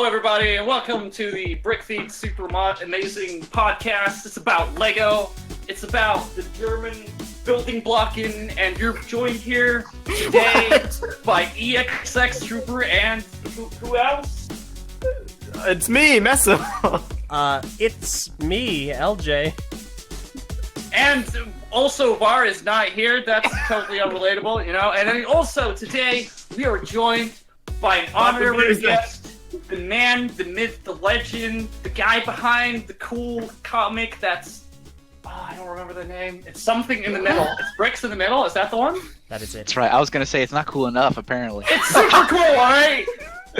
everybody, and welcome to the Brickfeed Super Amazing Podcast. It's about Lego. It's about the German building blocking, and you're joined here today by EXX Trooper and who else? It's me, Meso. It's me, Eljay. And also, Var is not here. That's totally unrelatable, you know. And then also today we are joined by an honorary guest. The man, the myth, the legend, the guy behind the cool comic that's... I don't remember the name. It's something in the middle. It's Bricks in the Middle. Is that the one? That is it. That's right. I was going to say it's not cool enough, apparently. It's super cool, alright?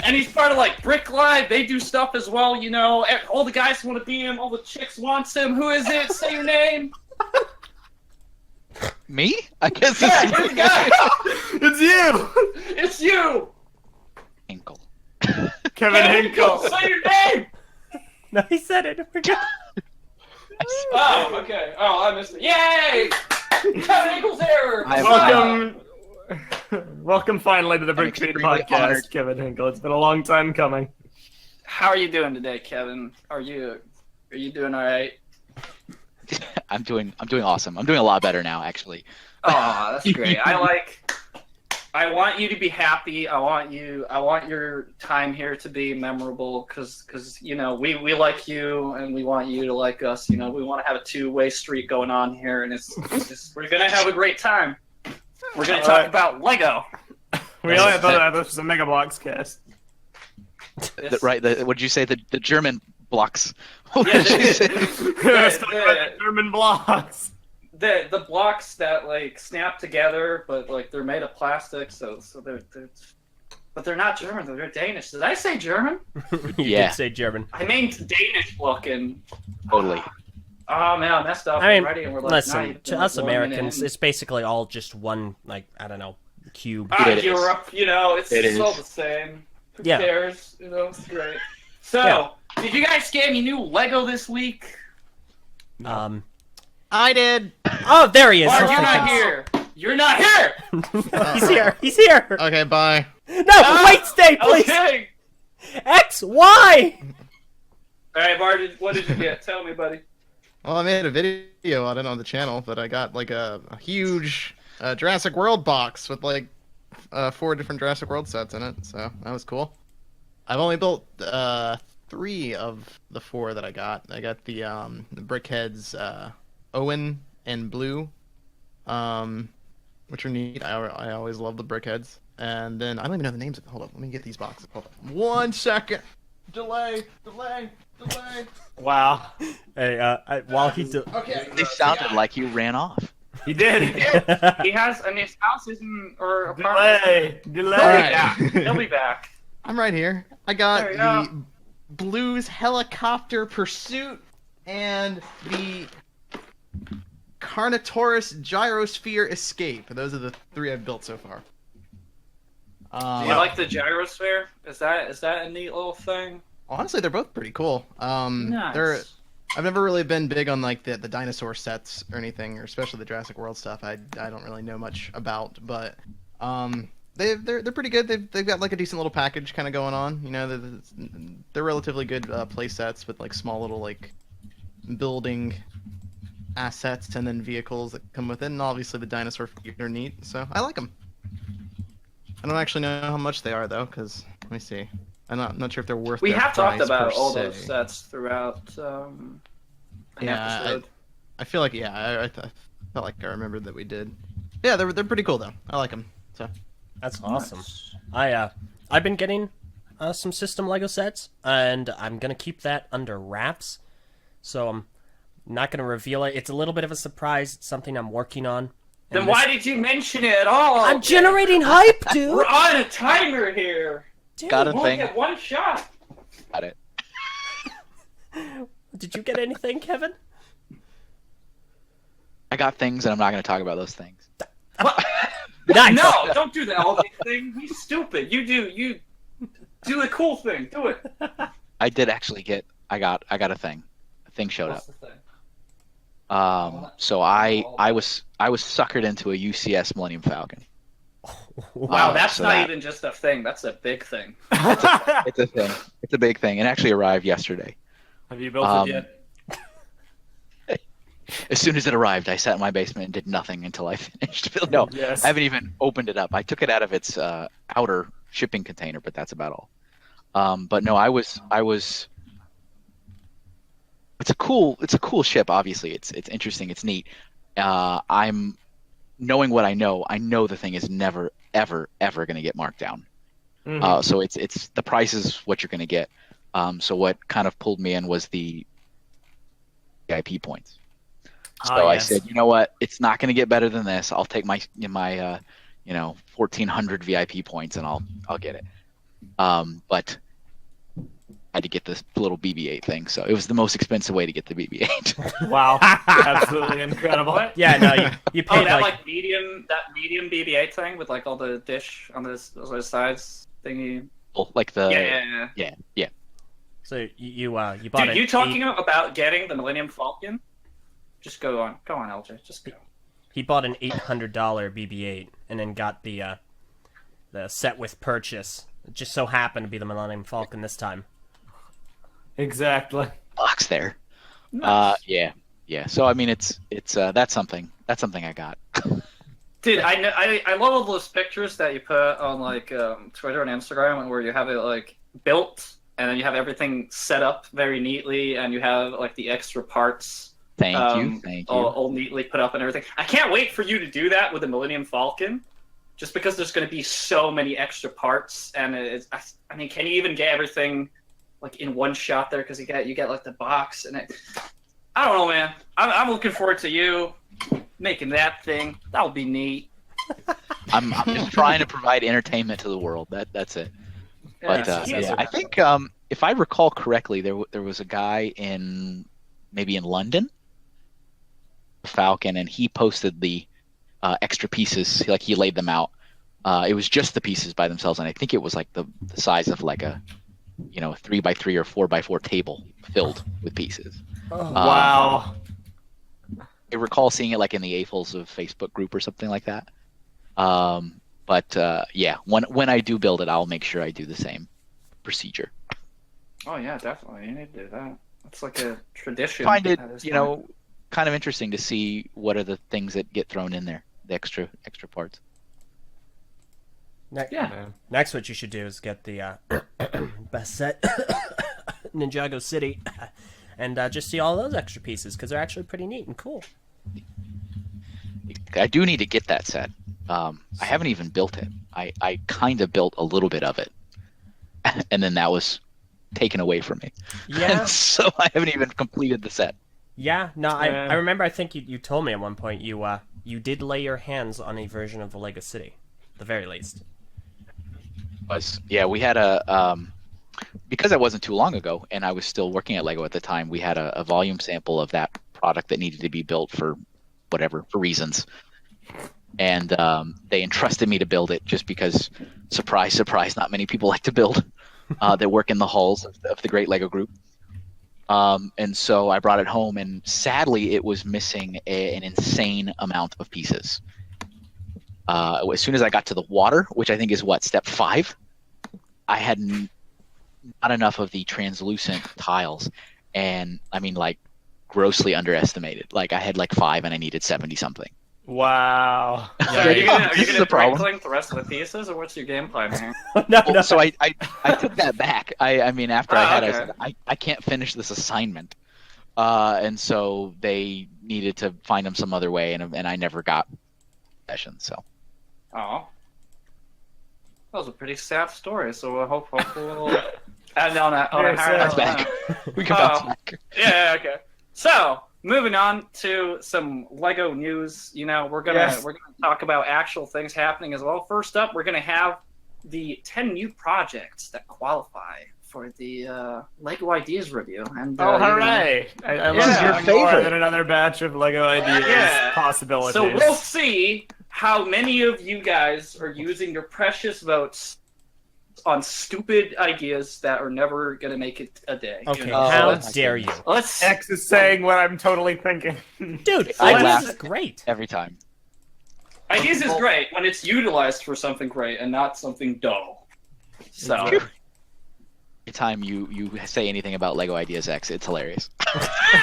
And he's part of, like, Brick Live. They do stuff as well, you know. All the guys want to be him. All the chicks wants him. Who is it? Say your name. Me? I guess Yeah, it's this guy. It's you, It's you. Hinkle. Kevin Hinkle. Say your name. No, he said it. We're good. Oh, okay. Oh, I missed it. Yay! Kevin Hinkle's here. Welcome finally to the I'm Brickfeed extremely Podcast, honored. Kevin Hinkle. It's been a long time coming. How are you doing today, Kevin? Are you doing all right? I'm doing awesome. I'm doing a lot better now, actually. Oh, that's great. I want you to be happy. I want your time here to be memorable because you know we like you and we want you to like us. You know, we want to have a two-way street going on here, and it's just, we're gonna have a great time. We're gonna talk about Lego. We only thought this was a Mega Bloks cast. What did you say? The German blocks. What Yeah, did you say? Let's talk about the German blocks. The blocks that like snap together, but like they're made of plastic, so they're but they're not German. They're Danish. Did I say German? You Yeah. did say German. I meant Danish looking. Totally. Oh man, I messed up I mean, already, and we're like, listen, to us 1 minute Americans, in. it's basically all just one, like, I don't know, cube. It is. Europe, you know, it's It all is. the same. Who Yeah. cares? You know, it's great. So, Yeah. did you guys get any new Lego this week? I did. Oh, there he is. Bart, Oh, you're not thank here. You're not here. God. He's here. He's here. Okay, bye. No, wait, stay, please. Okay. X, Y. All right, Bart, what did you get? Tell me, buddy. Well, I made a video on it on the channel, but I got like a huge Jurassic World box with like 4 different Jurassic World sets in it, so that was cool. I've only built 3 of the 4 that I got. I got the Brickheads Owen and Blue, which are neat. I always love the Brickheads. And then I don't even know the names of them. Hold up, let me get these boxes. Hold up. 1 second. Delay. Wow. Hey, while he Okay. They sounded like he ran off. He did. He has, I mean, his house isn't, or apartment. Delay. He'll be back. He'll be back. I'm right here. I got There you the go. Blues Helicopter Pursuit and the Carnotaurus Gyrosphere Escape. Those are the 3 I've built so far. Do you like the gyrosphere? Is that a neat little thing? Honestly, they're both pretty cool. Nice. I've never really been big on like the dinosaur sets or anything, or especially the Jurassic World stuff. I don't really know much about, but they're pretty good. They've got like a decent little package kind of going on. You know, they're relatively good play sets with like small little like building assets and then vehicles that come with it, and obviously the dinosaur feet are neat. So I like them. I don't actually know how much they are though, because let me see. I'm not sure if they're worth. We their have talked price about per all se. those sets throughout an Yeah, episode. I feel like I felt like I remembered that we did. Yeah, they're pretty cool though. I like them. So That's awesome. I've been getting some system Lego sets, and I'm gonna keep that under wraps. So I'm not gonna reveal it. It's a little bit of a surprise. It's something I'm working on. Then And why did you mention it at all? I'm generating hype, dude. We're on a timer here. Dude, Got a We'll thing. get one shot. Got it. Did you get anything, Kevin? I got things, and I'm not going to talk about those things. Nice. No, don't do the LG thing. You stupid. You do the cool thing. Do it. I did actually get. I got a thing. A thing showed up. What's the thing? So I was suckered into a UCS Millennium Falcon. Wow, that's so not that- even just a thing. That's a big thing. It's a thing. It's a big thing. It actually arrived yesterday. Have you built Um, it yet? As soon as it arrived, I sat in my basement and did nothing until I finished. No, Yes. I haven't even opened it up. I took it out of its outer shipping container, but that's about all. But no, I was. It's a cool ship. Obviously, it's interesting. It's neat. I'm knowing what I know. I know the thing is never, ever, ever going to get marked down. Mhm. So it's the price is what you're going to get. So what kind of pulled me in was the VIP points. So Ah, I yes. said, you know what? It's not going to get better than this. I'll take my 1,400 VIP points and I'll get it. But I had to get this little BB-8 thing, so it was the most expensive way to get the BB-8. Wow, absolutely incredible. What? Yeah, no, you Oh, paid that like medium BB-8 thing with like all the dish on the sides thingy. Like the Yeah. so you bought Dude, an you talking about getting the Millennium Falcon? Just go on, Eljay. Just go. he bought an $800 BB-8 and then got the set with purchase. It just so happened to be the Millennium Falcon this time. Exactly. box there. Nice. Yeah. So I mean, it's that's something I got. Dude, I love all those pictures that you put on like Twitter and Instagram, where you have it like built and then you have everything set up very neatly, and you have like the extra parts. Thank you. All neatly put up and everything. I can't wait for you to do that with the Millennium Falcon, just because there's going to be so many extra parts, and I mean, can you even get everything like in one shot there? Because you get like the box, and I don't know, man. I'm looking forward to you making that thing. That'll be neat. I'm just trying to provide entertainment to the world. That's it. But Yeah. I think if I recall correctly, there was a guy maybe in London, Falcon, and he posted the extra pieces. Like he laid them out. It was just the pieces by themselves, and I think it was like the size of like a 3x3 or 4x4 table filled with pieces. Wow. I recall seeing it like in the AFLs of Facebook group or something like that. But yeah, when I do build it, I'll make sure I do the same procedure. Oh yeah, definitely. You need to do that. It's like a tradition. Find it, at this you point. know, kind of interesting to see what are the things that get thrown in there, the extra parts. Yeah. Next, what you should do is get the best set, Ninjago City, and just see all those extra pieces, because they're actually pretty neat and cool. I do need to get that set. I haven't even built it. I kind of built a little bit of it, and then that was taken away from me. Yeah. So I haven't even completed the set. Yeah, no, Yeah. I remember, I think you told me at one point you did lay your hands on a version of the Lego City, at the very least. We had because it wasn't too long ago, and I was still working at Lego at the time. We had a volume sample of that product that needed to be built for reasons, and they entrusted me to build it just because, surprise, not many people like to build that work in the halls of the great Lego group. And so I brought it home, and sadly, it was missing an insane amount of pieces. As soon as I got to the water, which I think is step 5, I had not enough of the translucent tiles, and I mean, like, grossly underestimated. Like, I had like 5, and I needed 70 something. Wow. So are you gonna This is the problem. break link the rest of the pieces, or what's your game plan here? No. Well, so I took that back. I mean, after I okay. said I can't finish this assignment, and so they needed to find them some other way, and I never got possession. So. Oh, that was a pretty sad story. So I hopefully we'll add on a Very sad. Bounce back. We can bounce Oh. back. Yeah, okay. So moving on to some Lego news. We're gonna talk about actual things happening as well. First up, we're gonna have the 10 new projects that qualify for the Lego Ideas review. And Oh, hooray! I love This is your having more favorite. than another batch of Lego ideas Yeah. possibilities. So we'll see how many of you guys are using your precious votes on stupid ideas that are never gonna make it a day. Okay, Oh, how my dare you? Let's. X is saying what I'm totally thinking. Dude, I ideas laugh. is great. Every time. Ideas is great when it's utilized for something great and not something dull. So. Anytime you say anything about Lego Ideas X, it's hilarious.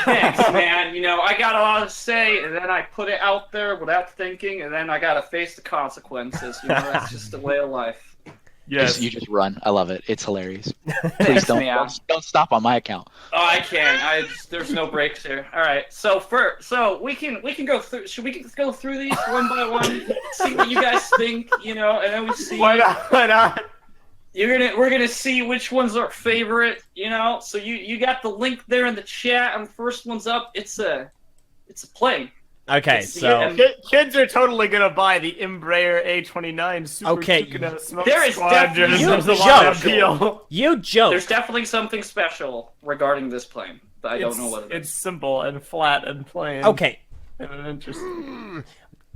Thanks, man. You know, I got a lot to say, and then I put it out there without thinking, and then I gotta face the consequences. You know, that's just the way of life. Yes. You just run. I love it. It's hilarious. Please don't stop on my account. Oh, I can't. There's no breaks here. All right. So we can go through. Should we go through these one by one? See what you guys think. You know, and then we see. Why not? Why not? We're gonna see which one's our favorite, you know. So you got the link there in the chat, and the first one's up. It's a plane. Okay, so Kids are totally gonna buy the Embraer A29 Super Okay, Tucano Smoke there is Squadron. definitely There's a something lot of special. appeal. you joke. There's definitely something special regarding this plane, but I don't know what it is. It's simple and flat and plain. Okay, And interesting.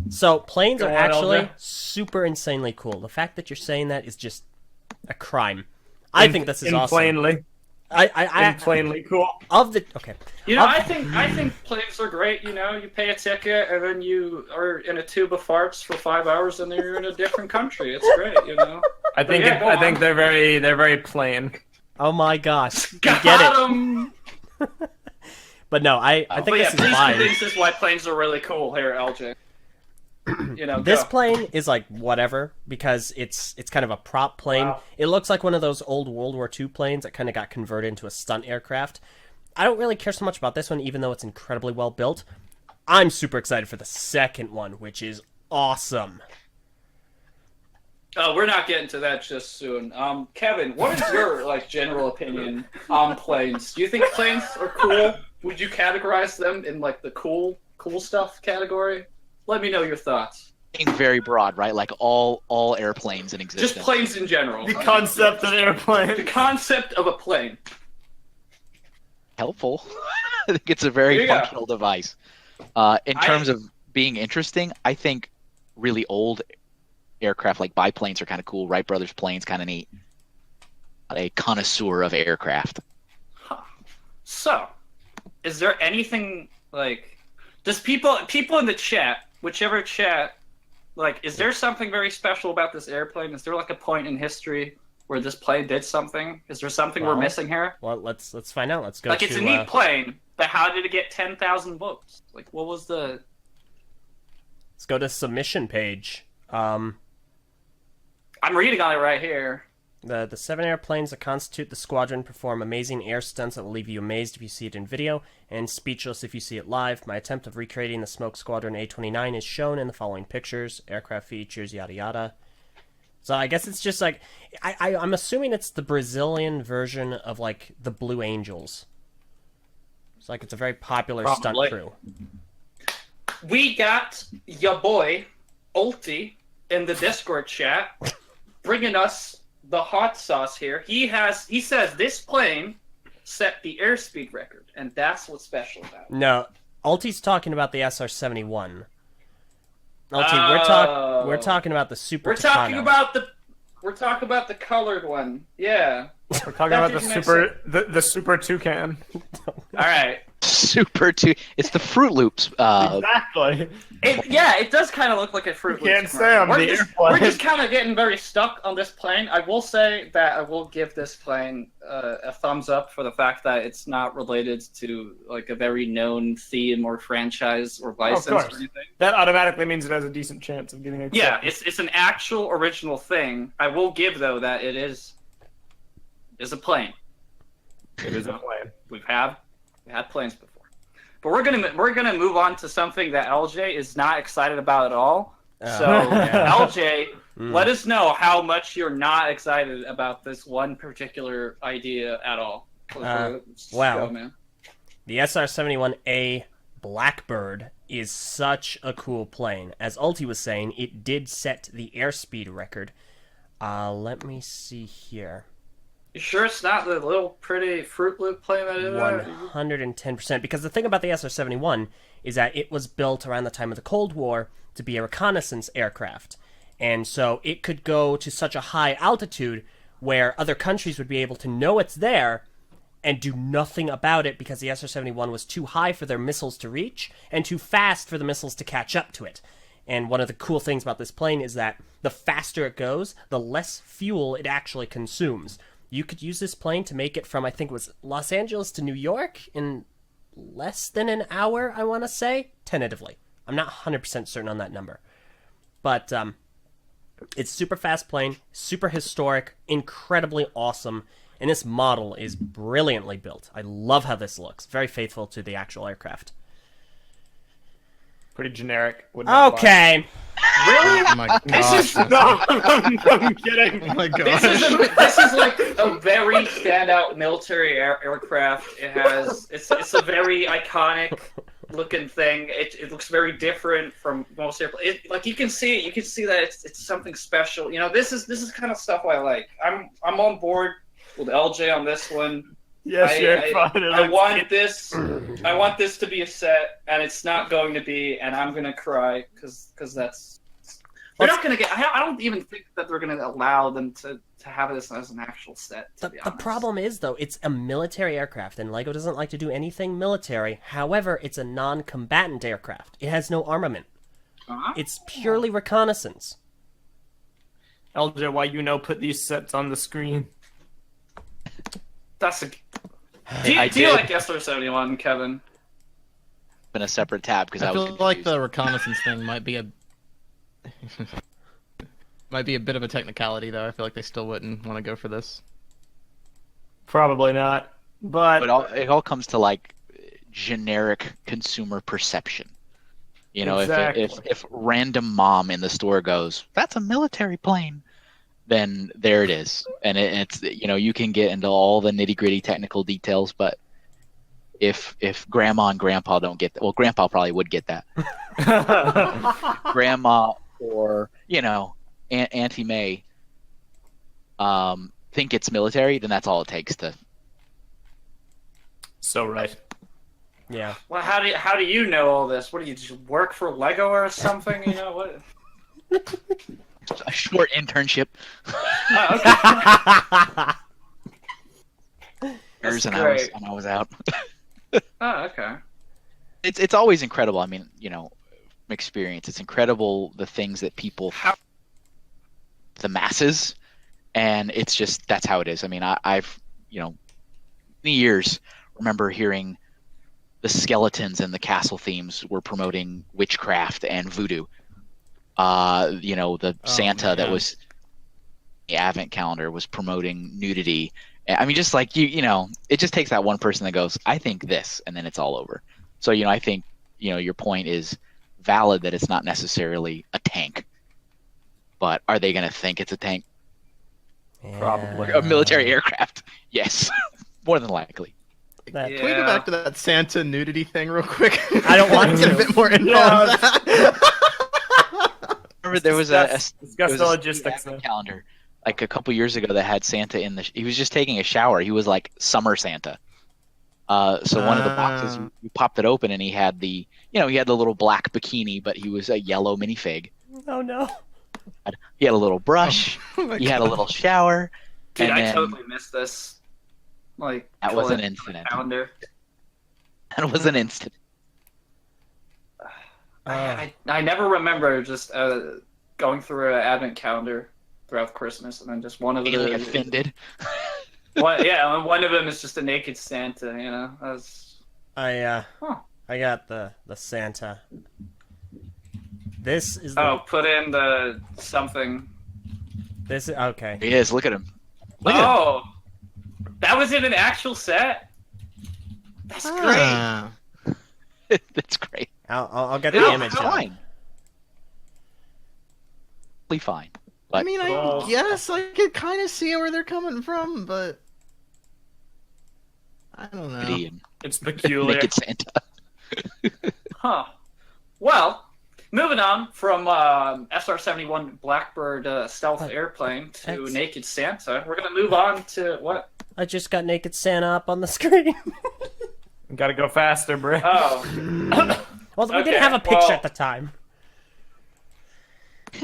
so planes Go are on, actually Eljay. super insanely cool. The fact that you're saying that is just a crime. I think this is awesome. Plainly, plainly cool. Okay. You know, I think planes are great. You know, you pay a ticket and then you are in a tube of farts for 5 hours, and then you're in a different country. It's great. You know. I think I think they're very plain. Oh my gosh, you Got get it. 'em! But no, I think But yeah, this is please fine. convince us why planes are really cool here, LJ. You know, This go. plane is like whatever because it's kind of a prop plane. Wow. It looks like one of those old World War II planes that kind of got converted into a stunt aircraft. I don't really care so much about this one, even though it's incredibly well built. I'm super excited for the second one, which is awesome. Oh, we're not getting to that just soon. Kevin, what is your general opinion on planes? Do you think planes are cool? Would you categorize them in the cool stuff category? Let me know your thoughts. Being very broad, right? Like all airplanes in existence. Just planes in general. The concept of The airplane. concept of a plane. Helpful. I think it's a There very you go. functional device. In terms of being interesting, I think really old aircraft like biplanes are kind of cool. Wright Brothers planes, kind of neat. A connoisseur of aircraft. So, is there anything does people in the chat, whichever chat, is there something very special about this airplane? Is there a point in history where this plane did something? Is there something we're missing here? Well, let's find out. Let's go. It's a neat plane, but how did it get 10,000 votes? What was the? Let's go to submission page. I'm reading on it right here. The 7 airplanes that constitute the squadron perform amazing air stunts that will leave you amazed if you see it in video, and speechless if you see it live. My attempt of recreating the Smoke Squadron A29 is shown in the following pictures. Aircraft features, yada yada. So I guess it's just I'm assuming it's the Brazilian version of the Blue Angels. It's it's a very popular stunt Probably. crew. We got ya boy, Ulti, in the Discord chat, bringing us the hot sauce here. He says this plane set the airspeed record, and that's what's special about it. No, Ulti's talking about the SR-71. Ulti, we're talking about the Super We're Tucano. talking about the colored one. Yeah. We're talking That about the didn't super the super toucan. All right. Super too. It's the Fruit Loops. Exactly. It does kind of look like a Fruit Loops Can't say commercial. I'm the airplane. We're just kind of getting very stuck on this plane. I will say that I will give this plane a thumbs up for the fact that it's not related to a very known theme or franchise or license or course. anything. That automatically means it has a decent chance of getting accepted. Yeah, it's an actual original thing. I will give though that it is a plane. It is a plane. We had planes before, but we're gonna move on to something that LJ is not excited about at all. So LJ, let us know how much you're not excited about this one particular idea at all. Let's wow. go, man. The SR-71A Blackbird is such a cool plane. As Ulti was saying, it did set the airspeed record. Let me see here. You sure it's not the little pretty Fruit Loop plane that is? 110%. Because the thing about the SR-71 is that it was built around the time of the Cold War to be a reconnaissance aircraft. And so it could go to such a high altitude where other countries would be able to know it's there and do nothing about it because the SR-71 was too high for their missiles to reach and too fast for the missiles to catch up to it. And one of the cool things about this plane is that the faster it goes, the less fuel it actually consumes. You could use this plane to make it from, I think it was Los Angeles to New York in less than an hour, I want to say, tentatively. I'm not 100% certain on that number. But it's super fast plane, super historic, incredibly awesome, and this model is brilliantly built. I love how this looks. Very faithful to the actual aircraft. Pretty generic. Would not buy. Okay. Really? Oh my This gosh. is No, I'm kidding. Oh my this gosh. is like a very standout military aircraft. It's a very iconic looking thing. It looks very different from most airplanes. Like you can see that it's something special. You know, this is kind of stuff I like. I'm on board with Eljay on this one. Yes, you're fine. I want this to be a set, and it's not going to be, and I'm gonna cry because that's. They're not gonna get. I don't even think that they're gonna allow them to have this as an actual set. The problem is, though, it's a military aircraft, and LEGO doesn't like to do anything military. However, it's a non-combatant aircraft. It has no armament. It's purely reconnaissance. Eljay, why put these sets on the screen? That's a. Do you like SR-71, Kevin? In a separate tab because I I was feel like confused. the reconnaissance thing might be a bit of a technicality, though. I feel like they still wouldn't want to go for this. Probably not. But It all comes to like generic consumer perception. You know, Exactly. if random mom in the store goes, "That's a military plane," then there it is, and it's you can get into all the nitty gritty technical details, but if grandma and grandpa don't get that, well, grandpa probably would get that. Grandma or Auntie May think it's military, then that's all it takes to. so right. Yeah. Well, how do you know all this? What do you just work for Lego or something? You know what? A short internship. Oh, okay. Years and great. I was out. Oh, okay. It's always incredible. I mean, from experience, it's incredible the things that people, the masses, and it's just that's how it is. I mean, I've many years remember hearing the skeletons and the castle themes were promoting witchcraft and voodoo. The Santa that was the Advent calendar was promoting nudity. I mean, just like it just takes that one person that goes, "I think this," and then it's all over. So I think your point is valid that it's not necessarily a tank, but are they going to think it's a tank? Probably. A military aircraft? Yes, more than likely. That- Yeah. Can we go back to that Santa nudity thing real quick? I don't want Get a to. bit more info Yeah, on that. Remember there was Discuss there was the a logistics. Advent calendar like a couple years ago that had Santa he was just taking a shower. He was like summer Santa. So one of the boxes, you popped it open and he had the little black bikini, but he was a yellow minifig. Oh no. He had a little brush. Oh my He had a God. little shower. Dude, and I then totally missed this. Like that was an pull it incident. calendar. That was an instant. I never remember just going through an advent calendar throughout Christmas, and then just one of Really them. offended. One of them is just a naked Santa. That's I got the Santa. This is the put in the something. this is okay. He is. Look at him. Look at him. Oh, that was in an actual set. That's great. Ah. That's great. I'll get the Yeah, image. it's up. Fine. Totally fine. But I mean, I guess I could kind of see where they're coming from, but I don't know. Gideon. It's peculiar. Naked Santa. Huh. Well, moving on from SR-71 Blackbird stealth airplane to That's- Naked Santa, we're gonna move on to what? I just got naked Santa up on the screen. Gotta go faster, bro. Oh, Well, we Okay, didn't have a picture well- at the time.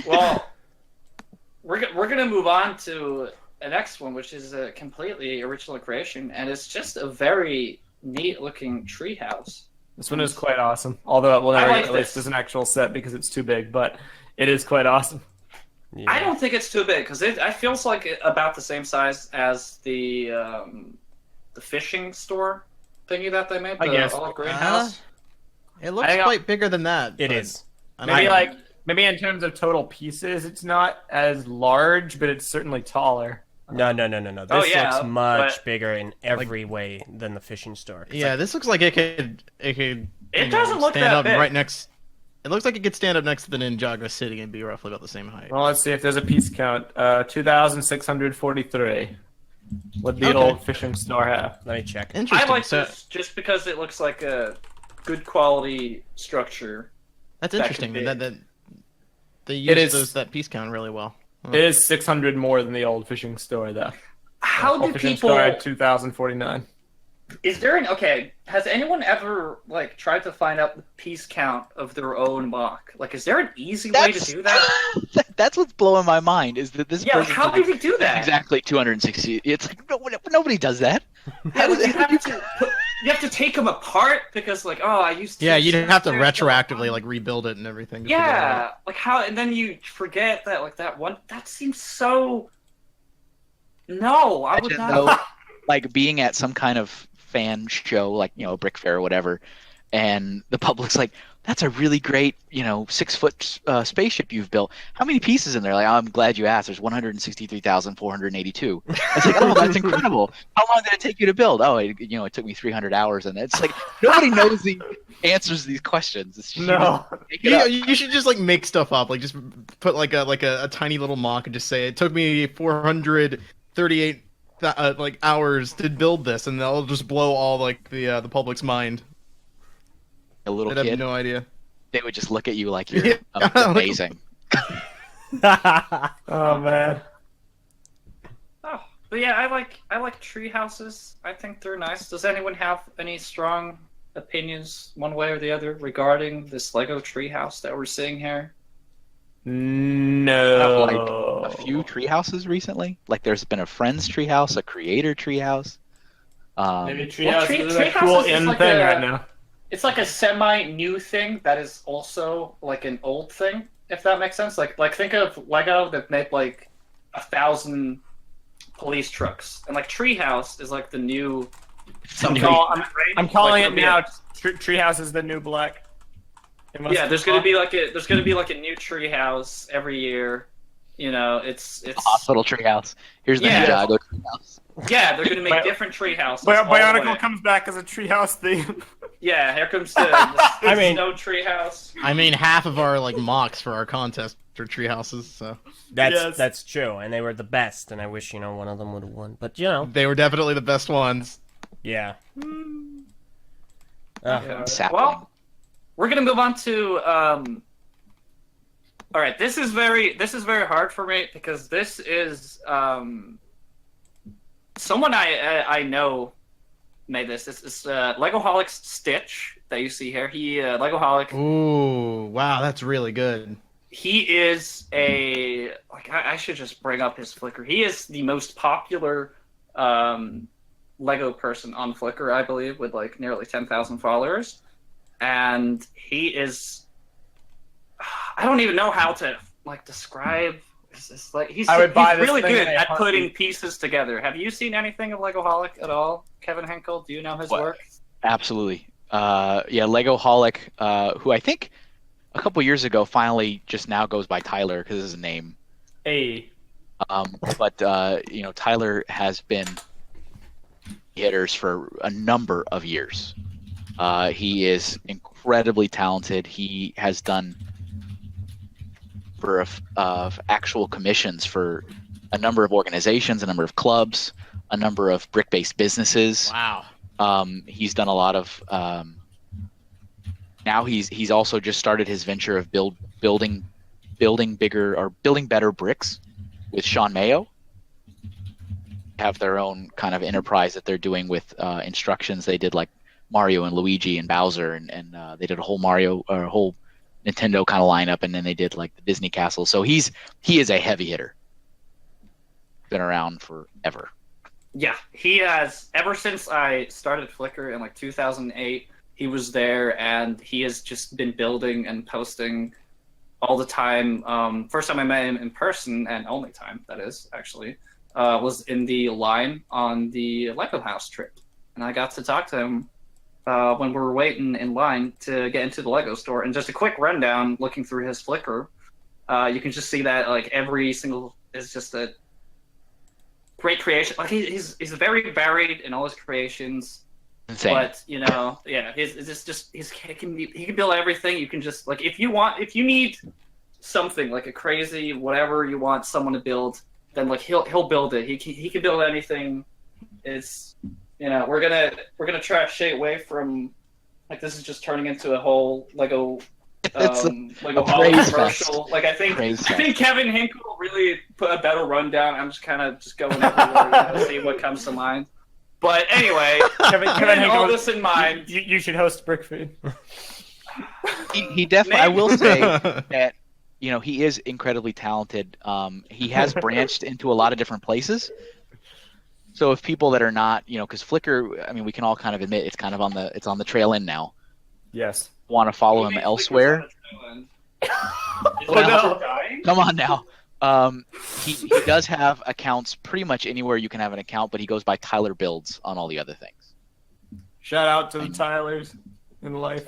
well, we're gonna move on to the next one, which is a completely original creation, and it's just a very neat-looking treehouse. This one is quite awesome. Although it will I never like get released this. as an actual set because it's too big, but it is quite awesome. Yeah. I don't think it's too big because it feels like about the same size as the fishing store thingy that they made. I guess. The olive greenhouse. It looks I got- quite bigger than that. It but is. I Maybe don't know. maybe in terms of total pieces, it's not as large, but it's certainly taller. No. This Oh, yeah, looks much but- bigger in every way than the fishing store. It's Yeah, like- this looks like it could. It doesn't look stand that up big. right next. It looks like it could stand up next to the Ninjago City and be roughly about the same height. Well, let's see if there's a piece count. 2,643. What the Okay. old fishing store have? let me check. I Interesting. like so this just because it looks like a good quality structure. that's that interesting. could be- That they It use is- that piece count really well. It is 600 more than the old fishing store, though. How Old do fishing people? store had 2,049. Is there an has anyone ever like tried to find out the piece count of their own mock? Like, is there an easy way to do that? That's what's blowing my mind is that this Yeah, like, person how did he do that? exactly 260. It's like nobody does that. Yeah, like, you have to take them apart because like, oh, I used to. Yeah, you'd have to retroactively like rebuild it and everything. to figure it out. Yeah, like how, and then you forget that like that one. That seems so. No, I would Imagine, not. though, like being at some kind of fan show, like a Brick Fair or whatever, and the public's like, "That's a really great, 6-foot spaceship you've built. How many pieces in there?" Like, I'm glad you asked. There's 163,482. It's like, oh, that's incredible. How long did it take you to build? Oh, it took me 300 hours, and it's like nobody knows the answers to these questions. It's just, No. make it up. You should just like make stuff up. Like just put like a tiny little mock and just say it took me 438 hours to build this, and they'll just blow all like the public's mind. A little They'd have kid, no idea. they would just look at you like you're Yeah. amazing. Oh, man. Oh, but yeah, I like tree houses. I think they're nice. Does anyone have any strong opinions, one way or the other, regarding this Lego tree house that we're seeing here? No. A few tree houses recently. Like there's been a Friends tree house, a Creator tree house. Maybe Well, Treehouse is tree a cool houses is in like thing a- right now. It's like a semi-new thing that is also like an old thing, if that makes sense. Like think of Lego that made like 1,000 police trucks, and like Treehouse is like the new. something. I'm calling Like, it now. Treehouse is the new black. It must Yeah, be there's gonna black. be like a new Treehouse every year. It's Hospital tree house. Here's the Yeah. Ninjago tree house. yeah, they're gonna make Bio- different tree houses. all the Bionicle way. comes back as a treehouse theme. Yeah, here comes the I mean- snow tree house. I mean, half of our like mocks for our contest are tree houses, so Yes. That's true, and they were the best. And I wish one of them would have won. But they were definitely the best ones. yeah. Yeah. Sapling. Well, we're gonna move on to. All right, this is very hard for me because this is someone I know made this. This is Legoholic's Stitch that you see here. He Legoholic. Ooh, wow, that's really good. He is I should just bring up his Flickr. He is the most popular Lego person on Flickr, I believe, with like nearly 10,000 followers. And he is I don't even know how to like describe it's like he's I would buy this really thing good in a at putting heartbeat. pieces together. Have you seen anything of Legoholic at all, Kevin Hinkle? Do you know his What? work? Absolutely. Legoholic, who I think a couple years ago finally just now goes by Tyler because his name. Hey. But Tyler has been hitters for a number of years. He is incredibly talented. He has done of actual commissions for a number of organizations, a number of clubs, a number of brick-based businesses. Wow. He's done a lot of. Now he's also just started his venture of building better bricks with Sean Mayo. Have their own kind of enterprise that they're doing with instructions. They did like Mario and Luigi and Bowser, and they did a whole Mario or a whole Nintendo kind of lineup, and then they did like the Disney Castle. So he is a heavy hitter. Been around forever. Yeah, he has ever since I started Flickr in like 2008. he was there, and he has just been building and posting all the time. First time I met him in person, and only time that is actually, was in the line on the Lego House trip, and I got to talk to him when we were waiting in line to get into the Lego store. And just a quick rundown, looking through his Flickr, you can just see that like every single is just a great creation. Like he's very varied in all his creations. Insane. But he can build everything. You can just like if you need something like a crazy whatever you want someone to build, then like he'll build it. He can build anything. It's we're gonna try to stay away from like this is just turning into a whole Lego Lego commercial. Like I think Kevin Hinkle really put a better rundown. I'm just kind of just going everywhere to see what comes to mind. But anyway, Kevin Hinkle, all this in mind, you should host Brickfeed. He definitely. I will say that he is incredibly talented. He has branched into a lot of different places. So if people that are not, because Flickr, I mean, we can all kind of admit it's kind of on the trail end now. Yes. Want to follow him elsewhere? Come on now. He does have accounts pretty much anywhere you can have an account, but he goes by Tyler Builds on all the other things. Shout out to the Tylers in life.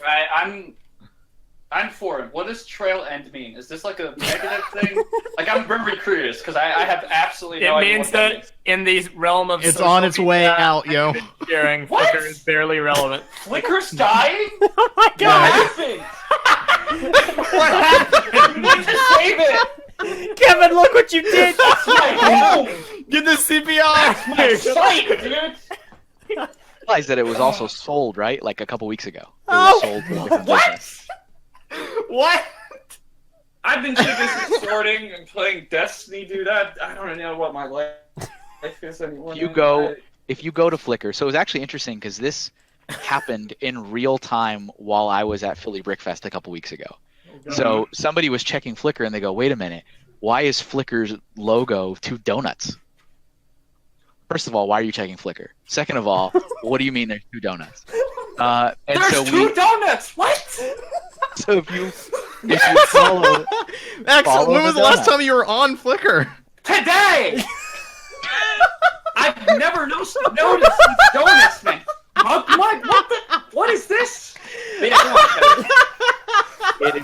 I'm for it. What does trail end mean? Is this like a negative thing? Like I'm very curious because I have absolutely no idea. It means that in the realm of it's on its way out, yo. Sharing What? Flickr is barely relevant. Flickr's dying? Oh my god! What happened? You need to save it. Kevin, look what you did! That's my home. Get the CPR! My site, dude. Realize that it was also sold, right? Like a couple weeks ago. It Oh. was sold to a different What? business. What? I've been too busy sorting and playing Destiny, dude. I don't know what my life is anymore. If you go to Flickr, so it was actually interesting because this happened in real time while I was at Philly Brickfest a couple weeks ago. So somebody was checking Flickr and they go, "Wait a minute, why is Flickr's logo 2 donuts?" First of all, why are you checking Flickr? Second of all, what do you mean there's 2 donuts? There's 2 donuts. What? So if you follow, Axel, when was the last donut. time you were on Flickr? Today. I've never noticed these donuts, man. What is this? Yeah, come on,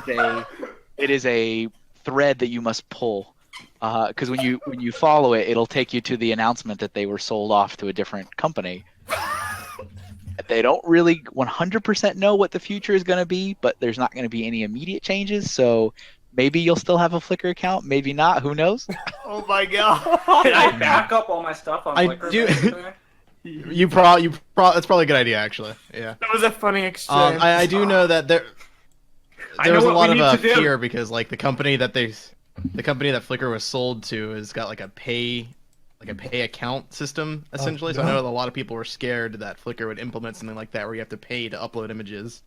Kevin. it is a thread that you must pull because when you follow it, it'll take you to the announcement that they were sold off to a different company. They don't really 100% know what the future is going to be, but there's not going to be any immediate changes. So maybe you'll still have a Flickr account, maybe not. Who knows? Oh my god! Can I back up all my stuff on I Flickr? do- basically? You probably that's probably a good idea, actually. Yeah. That was a funny exchange. I do know that there know was a what lot we of need to do. fear because like the company that Flickr was sold to has got like a pay account system essentially. So I know that a lot of people were scared that Flickr would implement something like that where you have to pay to upload images.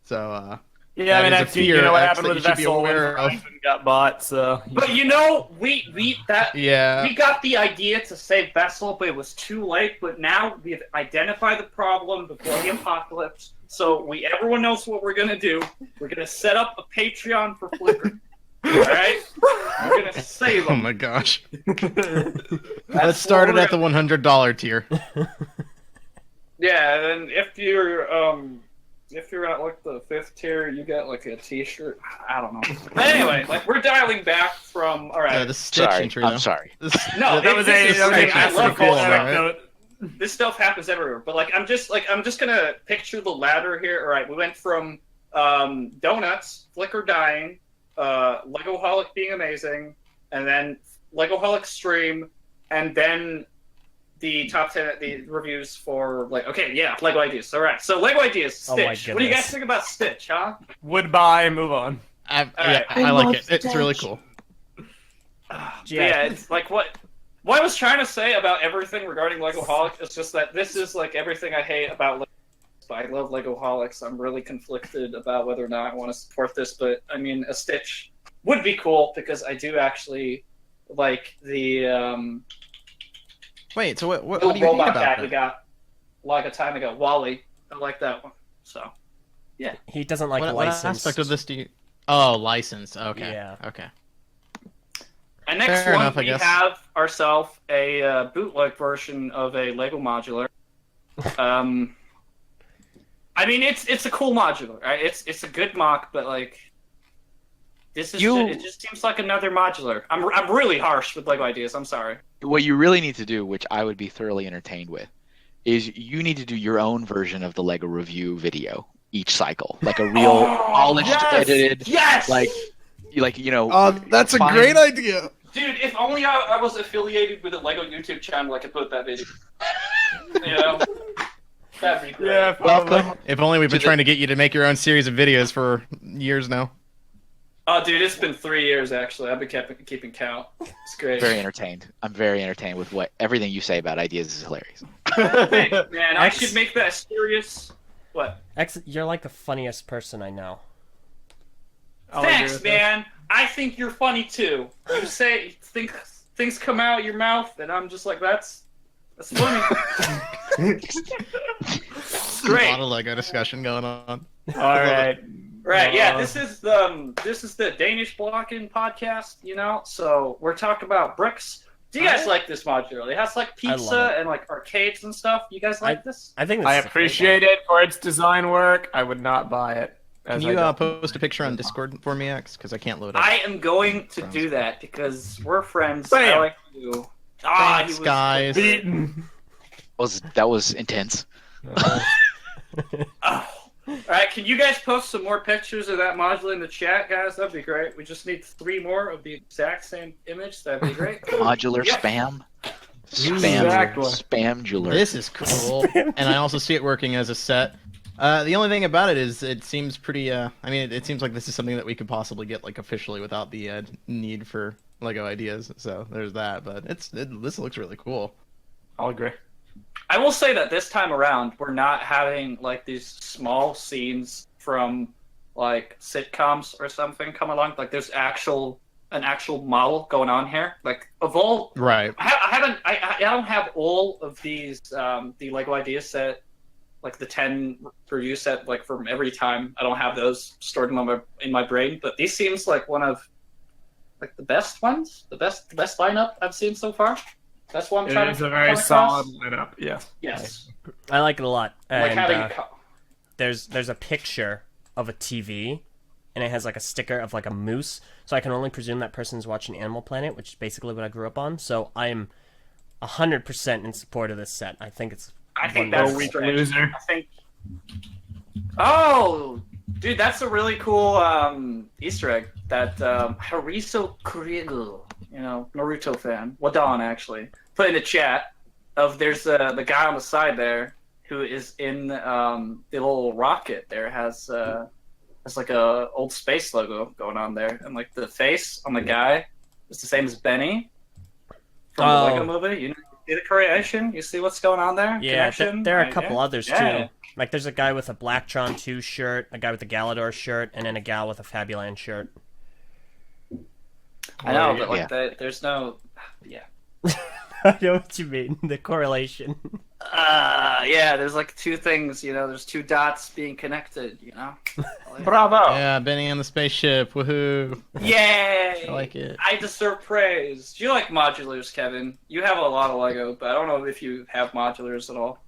So yeah, I mean, that is a actually, you fear know what X happened that with you should be Vessel aware when of. Horizon got bought, so... But we Yeah. we got the idea to save Vessel, but it was too late. But now we've identified the problem before the apocalypse, so everyone knows what we're gonna do. We're gonna set up a Patreon for Flickr. All right, we're gonna save Oh them. my gosh. That's Let's start it what at the $100 tier. Yeah, and if you're at like the 5th tier, you get like a T-shirt. I don't know. But anyway, like we're dialing back from. All right. The Stitch Sorry, entry, I'm though. sorry. No, that was this is a great. I pretty love cool this stuff. anecdote. This stuff happens everywhere. But like I'm just gonna picture the ladder here. All right, we went from donuts, Flickr dying, Legoholic being amazing, and then Legoholic stream, and then the top 10 the reviews for Lego ideas. All right, so Lego ideas, Oh my Stitch. What do you guys goodness. think about Stitch, huh? Would buy, move on. I like it. It's really cool. Yeah, it's like what I was trying to say about everything regarding Legoholic is just that this is like everything I hate about Lego. I love Legoholics. I'm really conflicted about whether or not I want to support this, but I mean, a Stitch would be cool because I do actually like the Wait, so what little do you hate robot about cat we that? got like a time ago, Wally. I like that one. So He doesn't like What licensed. aspect of this do you? Oh, license. Okay. Yeah. Okay. and next Fair one enough, I we guess. have ourselves a bootleg version of a Lego modular. I mean, it's a cool modular. Right? It's a good mock, but like, this is it just seems like another modular. I'm really harsh with Lego ideas. I'm sorry. What you really need to do, which I would be thoroughly entertained with, is you need to do your own version of the Lego review video each cycle, like a real polished, edited, like you know. Oh, that's a fine- great idea. Dude, if only I was affiliated with a Lego YouTube channel, I could put that video. You know, that'd be great. Yeah, probably. Welcome. If only we've been To the- trying to get you to make your own series of videos for years now. Oh, dude, it's been 3 years actually. I've been keeping count. It's great. Very entertained. I'm very entertained with everything you say about ideas is hilarious. Thanks, man. I should make that serious. What? You're like the funniest person I know. I'll agree Thanks, with man. I think you're funny too. You say things come out your mouth, and I'm just like, that's funny. A Great. lot of Lego discussion going on. this. All right. Right, yeah, this is the Danish Blocking podcast, you know. So we're talking about bricks. Do you guys like this modular? It has like I love pizza it. and like arcades and stuff. You guys like this? I think this I is a great appreciate it for its design work. I would not buy it. Can you post a picture on Discord for me, X? Because I can't load it. I am going to do that because we're friends. Bam. I like you. Thanks, guys. Beaten. That was intense. Oh. All right, can you guys post some more pictures of that modular in the chat, guys? That'd be great. We just need 3 more of the exact same image. That'd be great. Modular Yeah. spam. Exactly. Spam jeweler. This is cool, and I also see it working as a set. The only thing about it is it seems pretty. I mean, it seems like this is something that we could possibly get like officially without the need for Lego ideas. So there's that. But this looks really cool. I'll agree. I will say that this time around, we're not having like these small scenes from like sitcoms or something come along. Like there's an actual model going on here. Like of all, Right. I don't have all of these the Lego ideas set, like the 10 review set, like from every time. I don't have those stored in my brain. But these seems like one of like the best ones, the best lineup I've seen so far. That's what I'm trying It is to a very come across. solid lineup. Yes. Yes. I like it a lot. Like And, having there's a picture of a TV, and it has like a sticker of like a moose. So I can only presume that person's watching Animal Planet, which is basically what I grew up on. So I am 100% in support of this set. I think it's. I think wonderful. that's weak strange. loser. I think. Oh, dude, that's a really cool Easter egg. That Hariso Kurigo, you know, Naruto fan, Wadon actually, put in the chat of there's the guy on the side there who is in the little rocket. There has like a old space logo going on there, and like the face on the guy is the same as Benny from the Lego movie. You know, see the creation? You see what's going on there? Yeah, Connection? there are a couple others Yeah. too. Like there's a guy with a Blacktron 2 shirt, a guy with a Galador shirt, and then a gal with a Fabuland shirt. I know, but Yeah. like there's no. Yeah. I know what you mean. The correlation. Yeah, there's like 2 things, you know, there's 2 dots being connected, you know? Bravo. Yeah, Benny on the spaceship. Woohoo! Yay! I like it. I deserve praise. Do you like modulars, Kevin? You have a lot of Lego, but I don't know if you have modulars at all.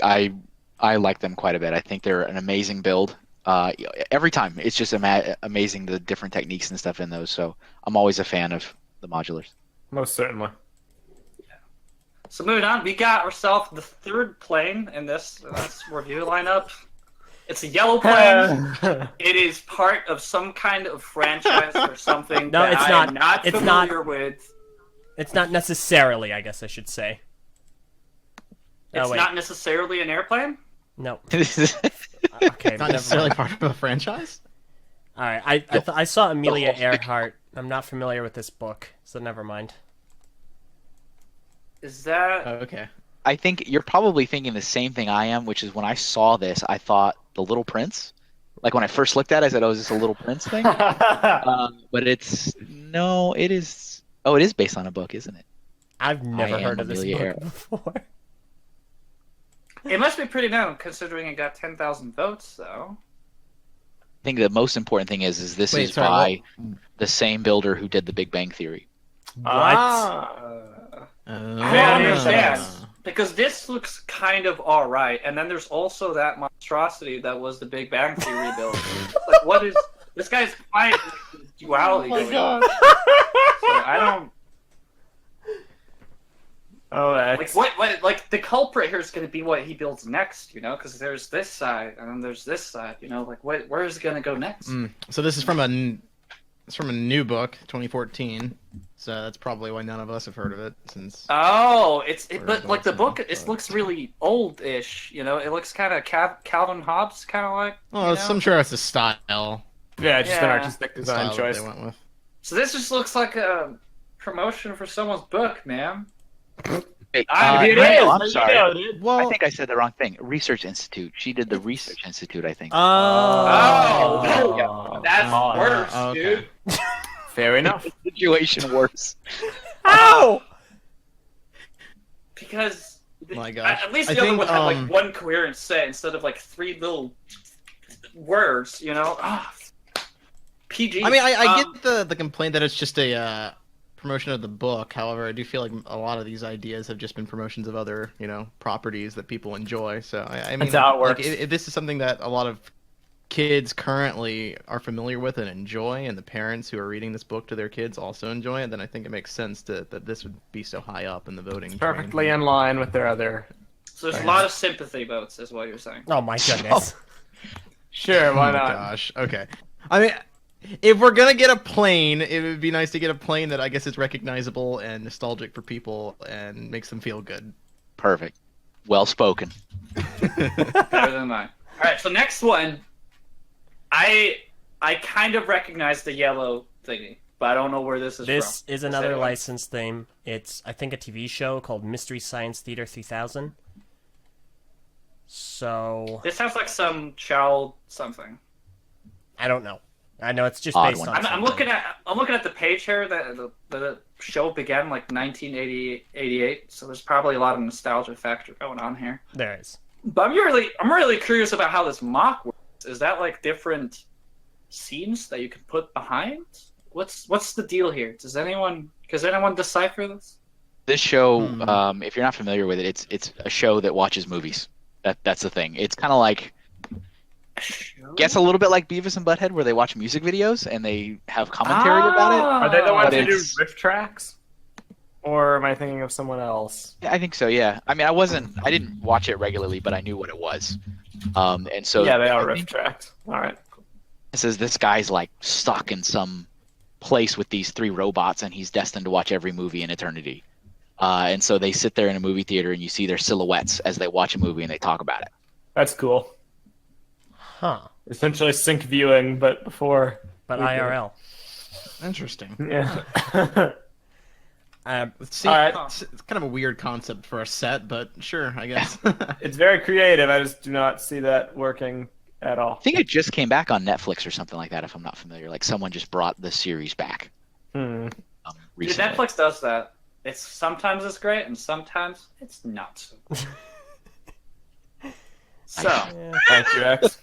I like them quite a bit. I think they're an amazing build. Every time, it's just amazing the different techniques and stuff in those. So I'm always a fan of the modulars. Most certainly. So moving on, we got ourselves the 3rd plane in this review lineup. It's a yellow plane. It is part of some kind of franchise or something No, that it's I not. am not It's familiar not. with. It's not necessarily, I guess I should say. It's Oh, wait. not necessarily an airplane? No. Okay. Not necessarily part of a franchise. All right. I saw Amelia Earhart. I'm not familiar with this book, so never mind. Is that... Oh, okay. I think you're probably thinking the same thing I am, which is when I saw this, I thought The Little Prince. Like when I first looked at it, I said, "Oh, is this a Little Prince thing?" But it is. Oh, it is based on a book, isn't it? I've never I heard am of this Amelia book Earhart. before. It must be pretty known, considering it got 10,000 votes, though. I think the most important thing is this Wait, is sorry, by the same builder who did The Big Bang Theory. I don't understand. Because this looks kind of alright, and then there's also that monstrosity that was the Big Bang Theory build. Like, what is... This guy's fighting duality going on. So I don't... Oh, Like, what, like, the culprit here is going to be what he builds next, you know? Because there's this side, and then there's this side, you know? Like, where is it going to go next? So this is from a new book, 2014. So that's probably why none of us have heard of it since. Oh, but Or like the book, but- it looks really old-ish. You know, it looks kind of Calvin Hobbes, kind of like. Oh, I'm sure it's a style. Yeah, just an Yeah. artistic design style that choice. they went with. So this just looks like a promotion for someone's book, man. Hey, It no, is. I'm sorry. I Well, think I said the wrong thing. Research Institute. She did the Research Institute, I think. Oh, Oh, that's oh, worse, okay. dude. Fair enough. Situation worse. Ow! Because My gosh. at least I the other think, one had like one coherent set instead of like 3 little words. You know. PG. I mean, I get the complaint that it's just a promotion of the book. However, I do feel like a lot of these ideas have just been promotions of other, properties that people enjoy. So I mean, That's how it like, works. if this is something that a lot of kids currently are familiar with and enjoy, and the parents who are reading this book to their kids also enjoy it, then I think it makes sense that this would be so high up in the voting. train. Perfectly in line with their other. So there's a lot of sympathy votes, is what you're saying. Oh my goodness. Sure, why Oh my not? gosh. Okay. I mean, if we're gonna get a plane, it would be nice to get a plane that I guess is recognizable and nostalgic for people and makes them feel good. Perfect. Well spoken. Better than mine. All right, so next one, I kind of recognize the yellow thingy, but I don't know where this is This from. is another anyone- licensed theme. It's, I think, a TV show called Mystery Science Theater 3000. So, This sounds like some child something. I don't know. I know it's just Odd based one. on I'm something. looking at the page here that the show began like 1988, so there's probably a lot of nostalgia factor going on here. There is. But I'm really curious about how this mock works. Is that like different scenes that you can put behind? What's the deal here? Does anyone decipher this? This show, if you're not familiar with it, it's a show that watches movies. That's the thing. It's kind of like, gets a little bit like Beavis and Butthead, where they watch music videos and they have commentary about it. Are they the ones But who do it's- riff tracks? Or am I thinking of someone else? Yeah, I think so. Yeah. I mean, I didn't watch it regularly, but I knew what it was. And so Yeah, they are I riff think tracks. All right. it says this guy's like stuck in some place with these 3 robots, and he's destined to watch every movie in eternity. And so they sit there in a movie theater, and you see their silhouettes as they watch a movie and they talk about it. That's cool. Huh. Essentially sync viewing, but before. But we did it. IRL. Interesting. Yeah. See, All right. it's kind of a weird concept for a set, but sure, I guess. It's very creative. I just do not see that working at all. I think it just came back on Netflix or something like that, if I'm not familiar. Like someone just brought the series back Dude, recently. Netflix does that. Sometimes it's great and sometimes it's not so great. So, Thank you, X.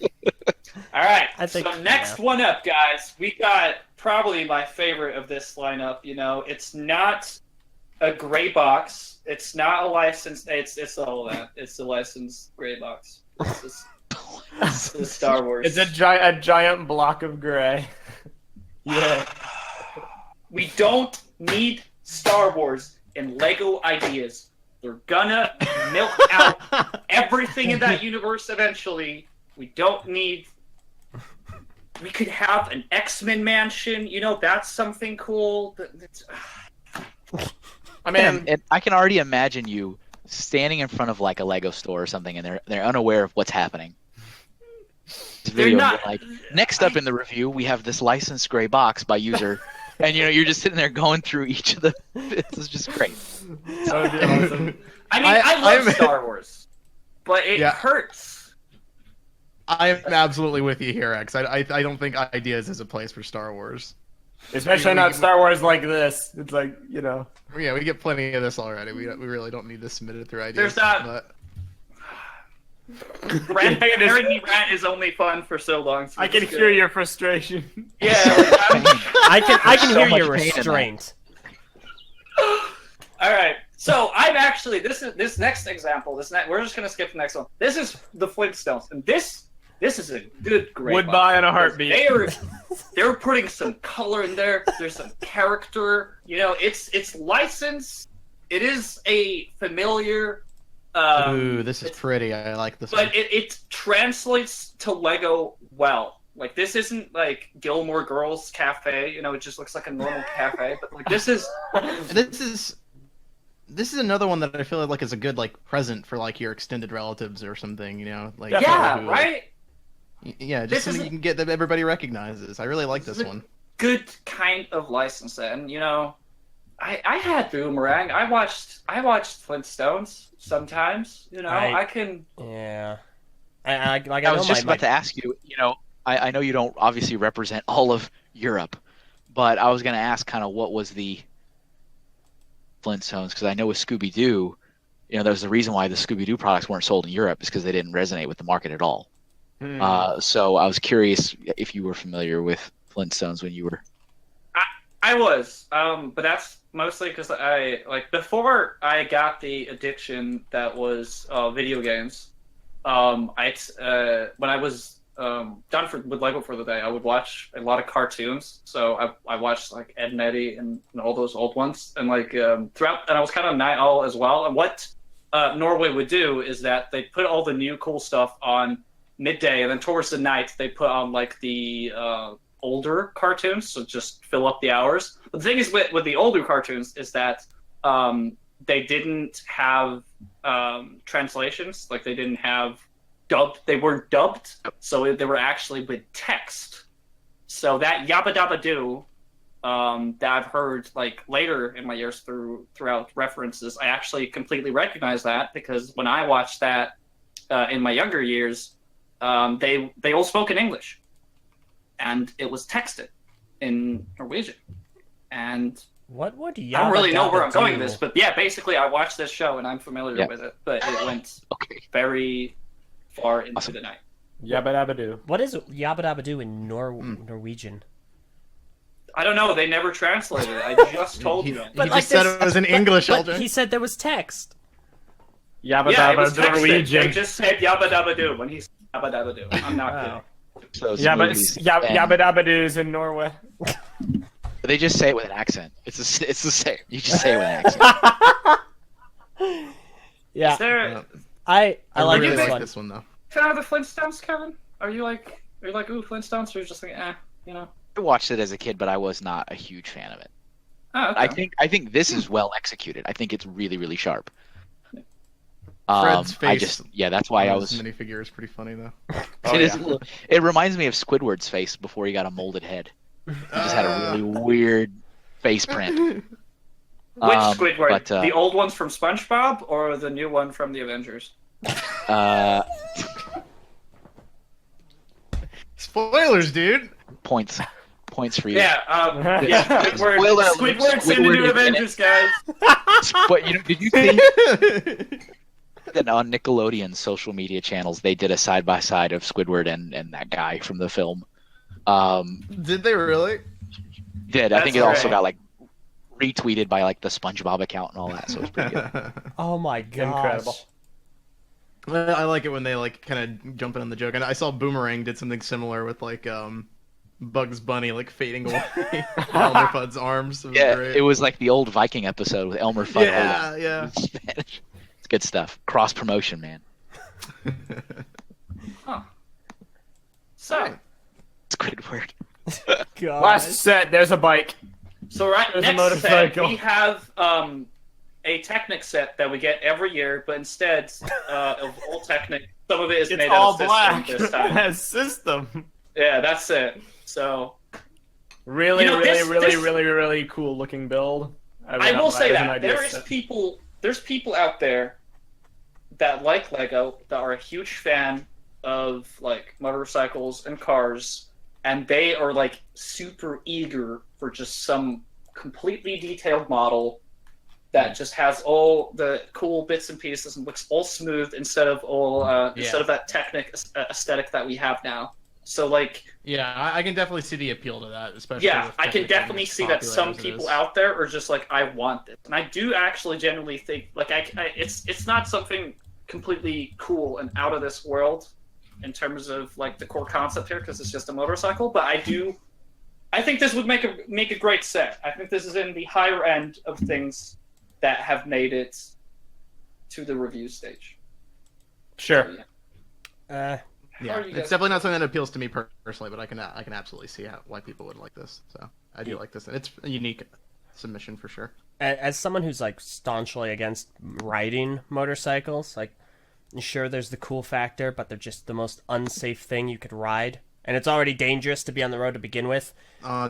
all right. I think- So next one up, guys. We got probably my favorite of this lineup. You know, it's not a gray box. It's not a license. It's all that. It's the licensed gray box. It's the Star Wars. It's a giant block of gray. Yeah. We don't need Star Wars and Lego ideas. They're gonna milk out everything in that universe eventually. We don't need... We could have an X-Men mansion. You know, that's something cool. I mean, And I can already imagine you standing in front of like a Lego store or something, and they're unaware of what's happening. This video, not- like, next up in the review, we have this licensed gray box by user, and you're just sitting there going through each of the. It's just great. that would be awesome. I mean, I love I'm- Star Wars, but it Yeah. hurts. I'm absolutely with you here, X. I don't think ideas is a place for Star Wars. Especially not Star Wars like this. It's like, Yeah, we get plenty of this already. We really don't need this submitted through ideas. There's that- But Hearing me rant is only fun for so long. So I can hear your frustration. Yeah, like, I can So hear much your pain in that. restraint. all right. So I'm actually this next example. We're just gonna skip the next one. This is the Flintstones, and this is a great. Would one. buy in a heartbeat. They're putting some color in there. There's some character. You know, it's licensed. It is a familiar. Ooh, this is pretty. I like this one. But it translates to Lego well. Like, this isn't like Gilmore Girls Cafe. You know, it just looks like a normal cafe. But like, this is. This is another one that I feel like is a good like present for like your extended relatives or something. You know, like Yeah, who, right. Yeah, This just something is- you can get that everybody recognizes. I really like this one. Good kind of license, and you know, I had Boomerang. I watched Flintstones sometimes. You know, I can. Yeah. I I was just about to ask you. You know, I know you don't obviously represent all of Europe, but I was going to ask kind of what was the Flintstones, because I know with Scooby-Doo, you know, there's the reason why the Scooby-Doo products weren't sold in Europe is because they didn't resonate with the market at all. So I was curious if you were familiar with Flintstones when you were. I was, but that's mostly because I like before I got the addiction that was video games. When I was done with Lego for the day, I would watch a lot of cartoons. So I watched like Ed and Eddie and all those old ones, and like throughout, and I was kind of night owl as well. And what Norway would do is that they put all the new cool stuff on midday, and then towards the night they put on like the older cartoons, so just fill up the hours. But the thing is with the older cartoons is that they didn't have translations, like they didn't have dubbed. They weren't dubbed, so they were actually with text. So that Yabba Dabba Doo that I've heard like later in my years throughout references, I actually completely recognize that, because when I watched that in my younger years, they all spoke in English, and it was texted in Norwegian. And What would I don't really know where I'm going with this? this, but yeah, basically I watched this show and I'm familiar with it, but it went very far into the night. Yabba dabba doo. What is Yabba Dabba Doo in Norwegian? I don't know. They never translated it. I just told you. But He like just said this- it was in English, But Eljay. he said there was text. Yabba Yeah, it was dabba texted. They Norwegian. just said Yabba Dabba Doo when he said Yabba Dabba Doo. I'm not Wow. kidding. Those Yabba movies, and yabba dabba doos in Norway. They just say it with an accent. It's the same. You just say it with an accent. Yeah, Is there I like really this like one. this one though. fan of the Flintstones, Kevin? Are you like ooh Flintstones, or you're just like you know? I watched it as a kid, but I was not a huge fan of it. Oh, okay. I think this is well executed. I think it's really, really sharp. Fred's face. That's why I was. Minifigure is pretty funny though. Oh, it, is yeah. a little- it reminds me of Squidward's face before he got a molded head. He just had a really weird face print. Which Squidward? but, The old ones from SpongeBob or the new one from the Avengers? Spoilers, dude. Points for you. Yeah, Squidward. Spoiler alert, Squidward's in the Squidward new is in Avengers, guys. But did you think that on Nickelodeon's social media channels they did a side by side of Squidward and that guy from the film? Did they really? I think it That's also right. got like retweeted by like the SpongeBob account and all that, so it's pretty good. Oh my gosh. Incredible. I like it when they like kind of jump in on the joke. And I saw Boomerang did something similar with like Bugs Bunny like fading away Elmer Fudd's arms. It was Yeah, great. it was like the old Viking episode with Elmer Fudd. Yeah, yeah. in Spanish. It's good stuff. Cross promotion, man. So, Squidward. Gosh. Last set, there's a bike. So right There's a next set, motorcycle. we have a Technic set that we get every year, but instead of all Technic, some of it is It's made all out of black. system this time. Has system. Yeah, that's it. So Really, You know, this- really cool looking build. I will say there's an that idea there is set. there's people out there that like Lego, that are a huge fan of like motorcycles and cars, and they are like super eager for just some completely detailed model that just has all the cool bits and pieces and looks all smooth instead of that technic aesthetic that we have now. So like, yeah, I can definitely see the appeal to that, especially. yeah, with I can Technic definitely being as see that popular some as it people is. out there are just like, I want this, and I do actually genuinely think like it's not something completely cool and out of this world in terms of like the core concept here because it's just a motorcycle, but I think this would make a great set. I think this is in the higher end of things that have made it to the review stage. Sure. Yeah. Yeah, you it's guys- definitely not something that appeals to me personally, but I can absolutely see why people would like this. So I do like this, and it's a unique submission for sure. As someone who's like staunchly against riding motorcycles, like sure there's the cool factor, but they're just the most unsafe thing you could ride, and it's already dangerous to be on the road to begin with.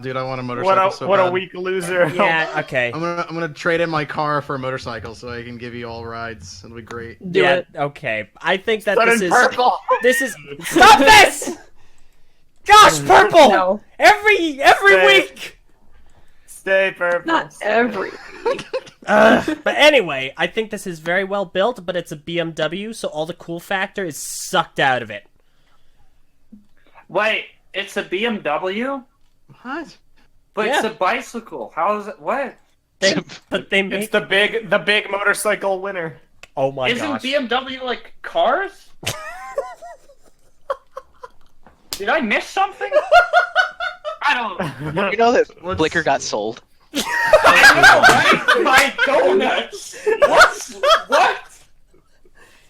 Dude, I want a motorcycle. What so a bad. weak loser. Yeah, okay. I'm gonna trade in my car for a motorcycle so I can give you all rides. It'll be great. Yeah, okay. I think that Sudden this is purple. this is stop this. Gosh, purple No, every Stay. week. Stay purple. not every. But anyway, I think this is very well built, but it's a BMW, so all the cool factor is sucked out of it. Wait, it's a BMW, What? but Yeah. it's a bicycle. How is it? What? But they It's make the big motorcycle winner. oh my Isn't gosh. BMW like cars? Did I miss something? I don't know. You know that Blicker got sold. I know, right? My donuts. What?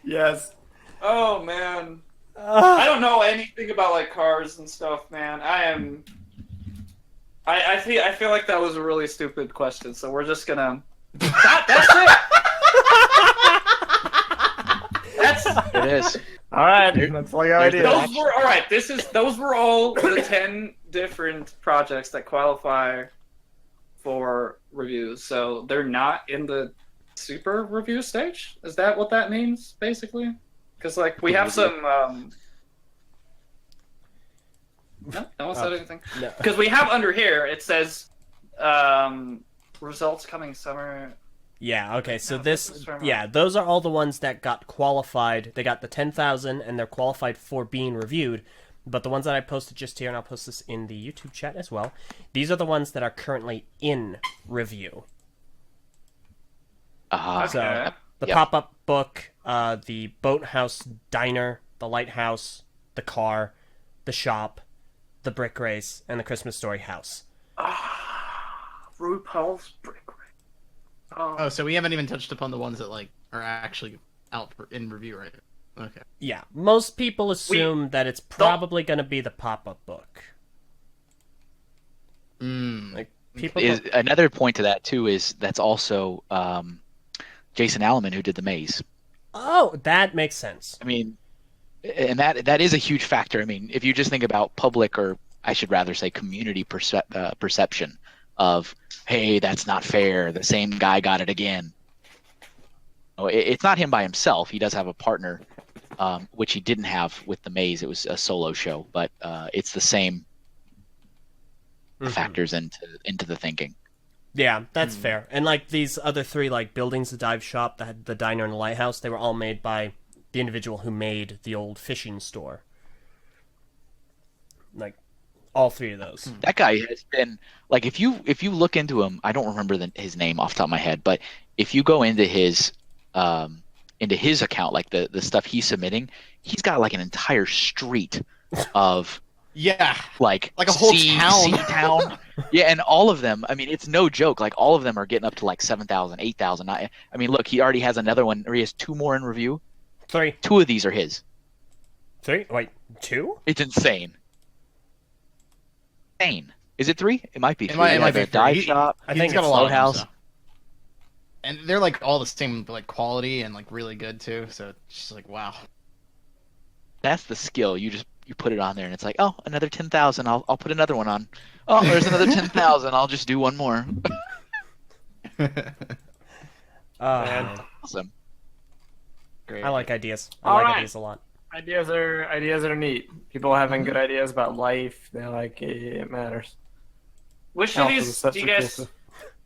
Yes. Oh man. I don't know anything about like cars and stuff, man. I feel like that was a really stupid question, so we're just gonna. That's it. That's It is. All right. That's all your There's idea. those were all right. Those were all the 10 different projects that qualify for reviews. So they're not in the super review stage. Is that what that means, basically? Because like we have some. No one said anything. No. Because we have under here it says results coming summer. Yeah, okay, so No, this, this is from- yeah, those are all the ones that got qualified. They got the 10,000 and they're qualified for being reviewed. But the ones that I posted just here, and I'll post this in the YouTube chat as well, these are the ones that are currently in review. So, Okay. the Yep. pop-up book, the boathouse diner, the lighthouse, the car, the shop, the brick race, and the Christmas story house. RuPaul's Brick Race. Oh, so we haven't even touched upon the ones that like are actually out in review, right? Okay. Yeah, most people assume that it's probably going to be the pop-up book. Like people Another point to that too is that's also Jason Alleman who did the maze. Oh, that makes sense. I mean, and that is a huge factor. I mean, if you just think about public, or I should rather say community perception of, hey, that's not fair. The same guy got it again. Oh, it's not him by himself. He does have a partner, which he didn't have with the maze. It was a solo show, but it's the same factors into the thinking. Yeah, that's fair. And like these other three, like buildings, the dive shop, the diner, and the lighthouse, they were all made by the individual who made the old fishing store. Like all three of those. That guy has been like, if you look into him, I don't remember his name off the top of my head, but if you go into his account, like the stuff he's submitting, he's got like an entire street of Yeah. like Like a whole sea town. town. Yeah, and all of them, I mean, it's no joke. Like all of them are getting up to like 7,000, 8,000. I mean, look, he already has another one, or he has two more in review. Three. Two of these are his. Wait, two? It's insane. Insane. Is it three? It might be three. It might The be dive three. shop. I He's think got it's a lot of Floathouse. them, so. And they're like all the same like quality and like really good too. So it's just like wow. That's the skill. You put it on there, and it's like, oh, another 10,000. I'll put another one on. Oh, there's another 10,000. I'll just do one more. Man, Awesome. Great. I like ideas. I All like right. ideas a lot. Ideas are neat. People having good ideas about life. They're like, it matters. Which of Health is these such do you a guys? case of-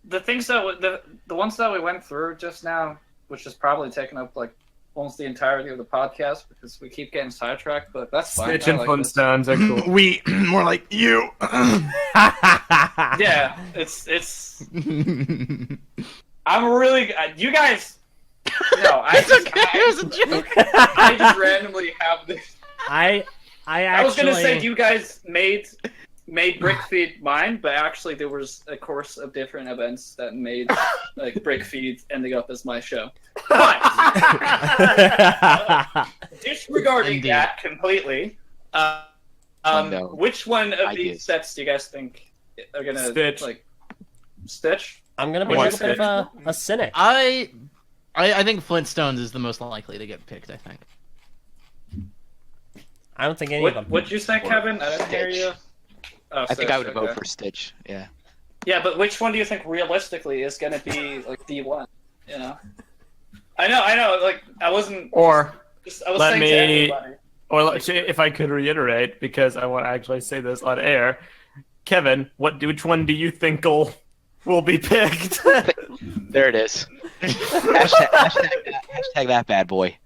the things that the ones that we went through just now, which is probably taking up like almost the entirety of the podcast because we keep getting sidetracked, but that's fine. Stitch and Flintstones are cool. We more like you. Yeah, it's. I'm really. You guys. No, It was a joke. I just randomly have this. I was gonna say actually- you guys made Brickfeed mine, but actually there was a course of different events that made like Brickfeed ending up as my show. But disregarding Indeed. that completely, No. which one of Ideas. these sets do you guys think are gonna Stitch. like Stitch? I'm gonna be What, a bit of a cynic. I think Flintstones is the most likely to get picked. I think. I don't think any of them. What'd you say, Kevin? I didn't hear Stitch. you. Oh, I think I would Stitch, vote okay. for Stitch. Yeah. Yeah, but which one do you think realistically is going to be like the one? You know, I know. Like I wasn't. Or I was let saying me- to everybody. if I could reiterate, because I want to actually say this on air, Kevin, which one do you think will be picked? There it is. hashtag that bad boy.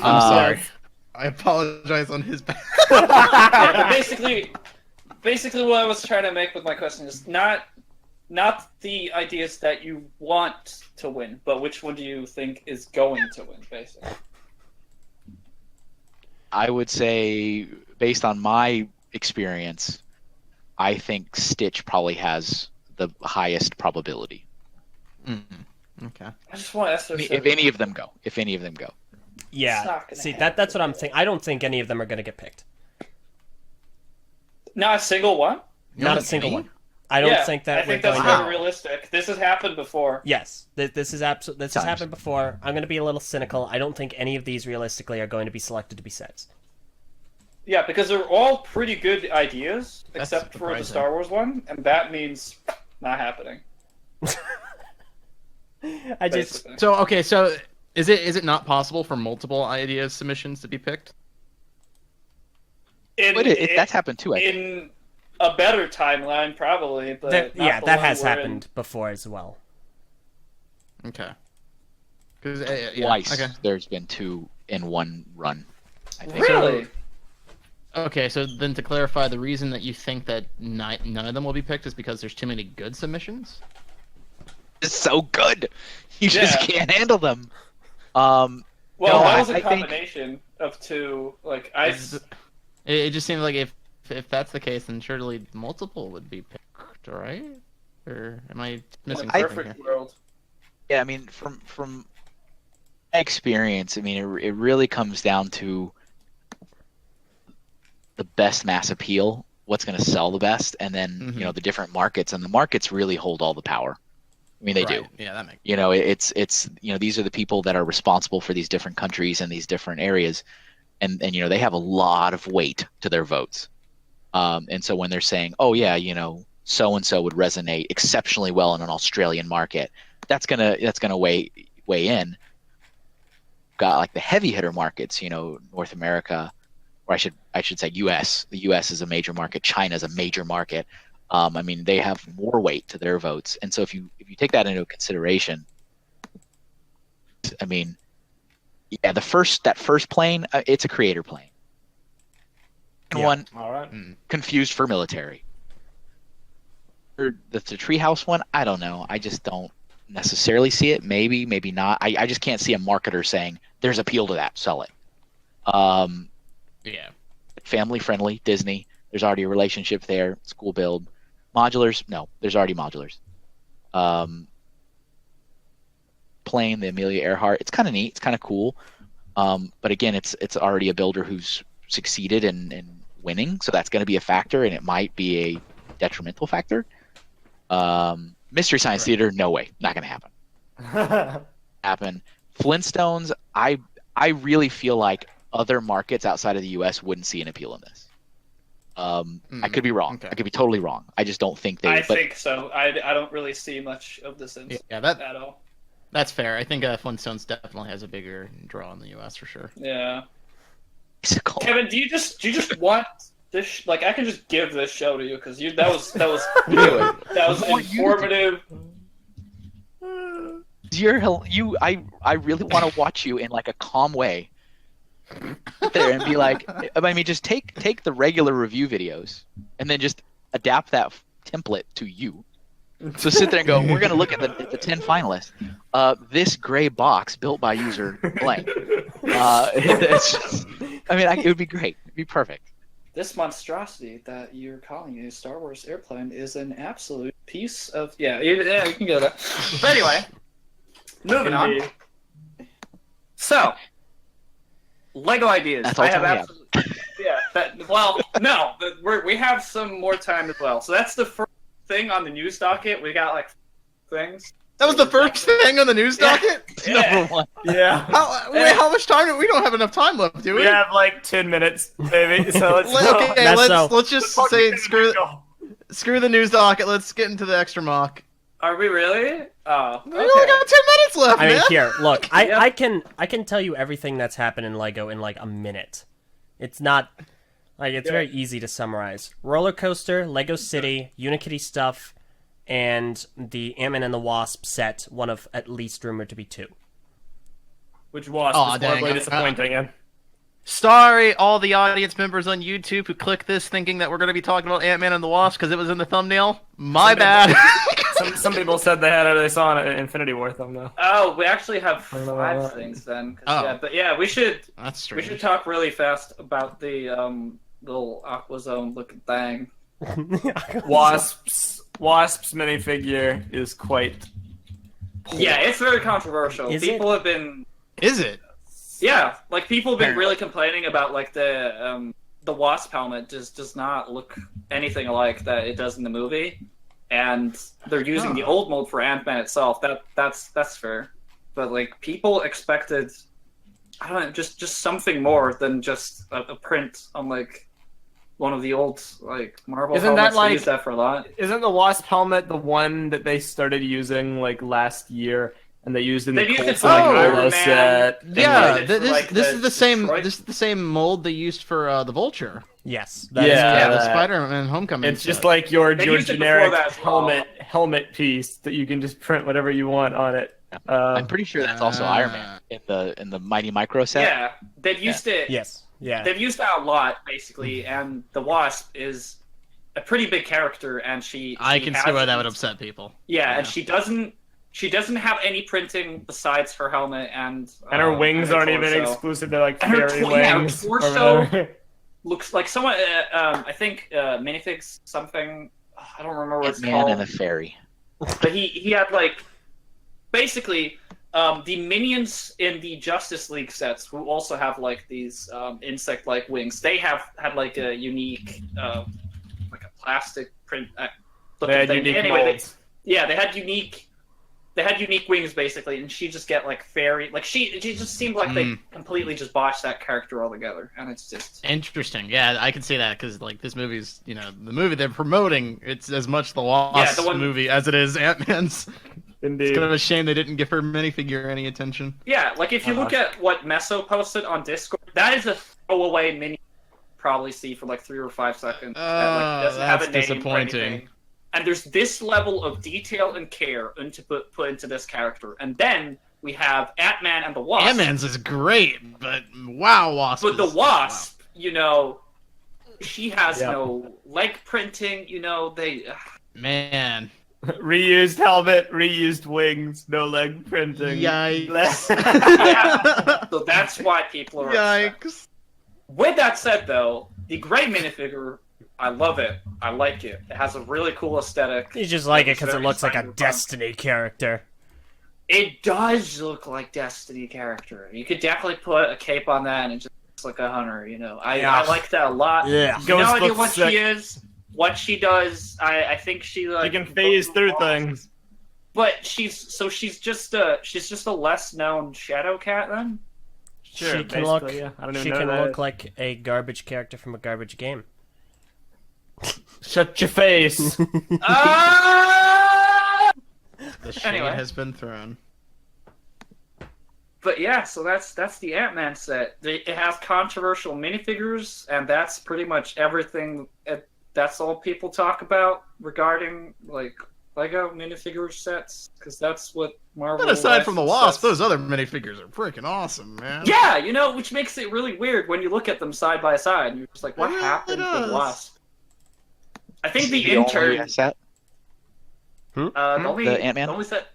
I'm sorry. I apologize on his behalf. Yeah, but basically, what I was trying to make with my question is not the ideas that you want to win, but which one do you think is going to win, basically. I would say, based on my experience, I think Stitch probably has the highest probability. Okay. I just want to ask If any of them go. It's Yeah. not gonna See, happen. that's what I'm thinking. I don't think any of them are gonna get picked. Not a single one. Not a single one. I don't think that I think we're that's going to. very realistic. This has happened before. Yes, this is absolutely. This has Times. happened before. I'm going to be a little cynical. I don't think any of these realistically are going to be selected to be sets. Yeah, because they're all pretty good ideas, That's except for the surprising. Star Wars one, and that means not happening. I just Basically. So is it not possible for multiple idea submissions to be picked? But that's happened too, I think. in a better timeline, probably. But that, not yeah, the that one has we're in. happened before as well. Okay. Because Twice Okay. there's been 2 in one run, I think. Really? Okay, so then to clarify, the reason that you think that none of them will be picked is because there's too many good submissions? It's so good. You just Yeah. can't handle them. Well, No, that was a I think- combination of two. Like It just seems like if that's the case, then surely multiple would be picked, right? Or am I missing in a something here? perfect world. Yeah, I mean, from my experience, I mean, it really comes down to the best mass appeal, what's going to sell the best, and then Mhm. the different markets, and the markets really hold all the power. I mean, they do. Right. Yeah, that makes It's these are the people that are responsible for these different countries and these different areas, and they have a lot of weight to their votes. And so when they're saying, oh yeah, so and so would resonate exceptionally well in an Australian market, that's gonna weigh in. Got like the heavy hitter markets, North America, or I should say U.S. The U.S. is a major market. China is a major market. I mean, they have more weight to their votes, and so if you take that into consideration, I mean, yeah, that first plane, it's a creator plane. Second one, All right. confused for military. Or the treehouse one, I don't know. I just don't necessarily see it. Maybe not. I just can't see a marketer saying there's appeal to that. Sell it. Yeah. Family friendly, Disney. There's already a relationship there. School build. Modulars, no. There's already modulars. Plane, the Amelia Earhart. It's kind of neat. It's kind of cool. But again, it's already a builder who's succeeded in winning, so that's going to be a factor, and it might be a detrimental factor. Mystery Science Theater, no way, not going to happen. Flintstones, I really feel like other markets outside of the U.S. wouldn't see an appeal in this. I could be wrong. Okay. I could be totally wrong. I just don't think they. I but think so. I don't really see much of this Yeah, at all. that's fair. I think Flintstones definitely has a bigger draw in the U.S. for sure. Yeah. Physical. Kevin, do you just want this? Like, I can just give this show to you because that was Do it. that was I want you to do informative. I really want to watch you in like a calm way. Sit there and be like, I mean, just take the regular review videos and then just adapt that template to you. So sit there and go, we're going to look at the 10 finalists. This gray box built by user blank. It would be great. It'd be perfect. This monstrosity that you're calling a Star Wars airplane is an absolute piece of... Yeah, you can get that. But anyway, moving on. So, Lego ideas. That's all I have time we absolutely... we have some more time as well. So that's the first thing on the news docket. We got, like, things. That was the first thing on the news docket? Number one. Yeah. How much time? We don't have enough time left, do we? We have like 10 minutes, maybe. So let's go. Okay, Meso. let's just say screw the news docket. Let's get into the extra mock. Are we really? Oh, We only got 10 minutes left, I mean, man. here, look, Yep. I can tell you everything that's happened in Lego in like a minute. It's not like it's very easy to summarize. Roller coaster, Lego City, Unikitty stuff, and the Ant-Man and the Wasp set, one of at least rumored to be 2. Which was dang. horribly disappointing. Sorry, all the audience members on YouTube who clicked this thinking that we're going to be talking about Ant-Man and the Wasp because it was in the thumbnail. My bad. Some people said they saw an Infinity War thumbnail. Oh, we actually have I don't know about 5 that. things then. Oh. We should That's we strange. should talk really fast about the little Aquazone looking thing. Wasp's minifigure is quite. Yeah, it's very controversial. Is People have been Is it? people have been really complaining about like the Wasp helmet just does not look anything alike that it does in the movie, and they're using the old mold for Ant-Man itself. That's fair, but like people expected, I don't know, just something more than just a print on like one of the old like Marvel Isn't that helmets. like- They use that for a lot. Isn't the Wasp helmet the one that they started using like last year, and they used in the They used it Colts for, and like, Overwatch Iron Man. set? and, Yeah, like, this for, like, this the is the same. Detroit- This is the same mold they used for the Vulture. Yes. Yeah. Yeah, the that- Spider-Man Homecoming. It's just set. like your They used it generic before that as well. helmet piece that you can just print whatever you want on it. I'm pretty sure that's also Iron Man in the Mighty Micro set. Yeah, they've used it. Yes. Yeah. They've used that a lot, basically, and the Wasp is a pretty big character, and I she can see why that hasn't- would upset people. Yeah, and she doesn't have any printing besides her helmet and And her wings aren't even torso. exclusive to like And her fairy her wings. or torso whatever. looks like someone. I think minifigs something. I don't remember what it's Man called. and a fairy. But he had like basically the minions in the Justice League sets who also have like these insect-like wings. They had like a unique like a plastic print. They had thing. unique Anyway, molds. they had unique wings basically, and she just get like fairy. Like she just seemed like they completely just botched that character altogether, and it's just. Interesting. Yeah, I can see that because like this movie's, the movie they're promoting, it's as much the Wasp the one- movie as it is Ant-Man's. Indeed. It's kind of a shame they didn't give her minifigure any attention. Yeah, like if you look at what Meso posted on Discord, that is a throwaway mini you probably see for like 3 or 5 seconds. That, like, doesn't have a that's name or disappointing. anything. And there's this level of detail and care put into this character. And then we have Ant-Man and the Wasp. Ant-Man's is great, but wow, Wasp. But the is- Wasp, she has Yep. no leg printing, they... wow. Man. Reused helmet, reused wings, no leg printing. Yikes. Yeah. So that's why people are upset. Yikes. With that said, though, the gray minifigure, I love it. I like it. It has a really cool aesthetic. You just like it It's because it very looks like a cyberpunk. Destiny character. It does look like Destiny character. You could definitely put a cape on that and it just looks like a hunter, I Yeah. like that a lot. Yeah. No Ghost idea looks what sick. she is, what she does. I think she like You can phase through things. But she's just a less known Shadow Cat then. Sure, she can look. basically, yeah. I don't even She know can that. look like a garbage character from a garbage game. Shut your face. Ah! The shade Anyway. has been thrown. But yeah, so that's the Ant-Man set. It has controversial minifigures, and that's pretty much everything. That's all people talk about regarding like Lego minifigure sets? Because that's what Marvel. But aside from the Wasp, sets. those other minifigures are freaking awesome, man. Yeah, which makes it really weird when you look at them side by side. You're just like, what It happened to does. the Wasp? I think the only intern. set? The only The Ant-Man? the only set.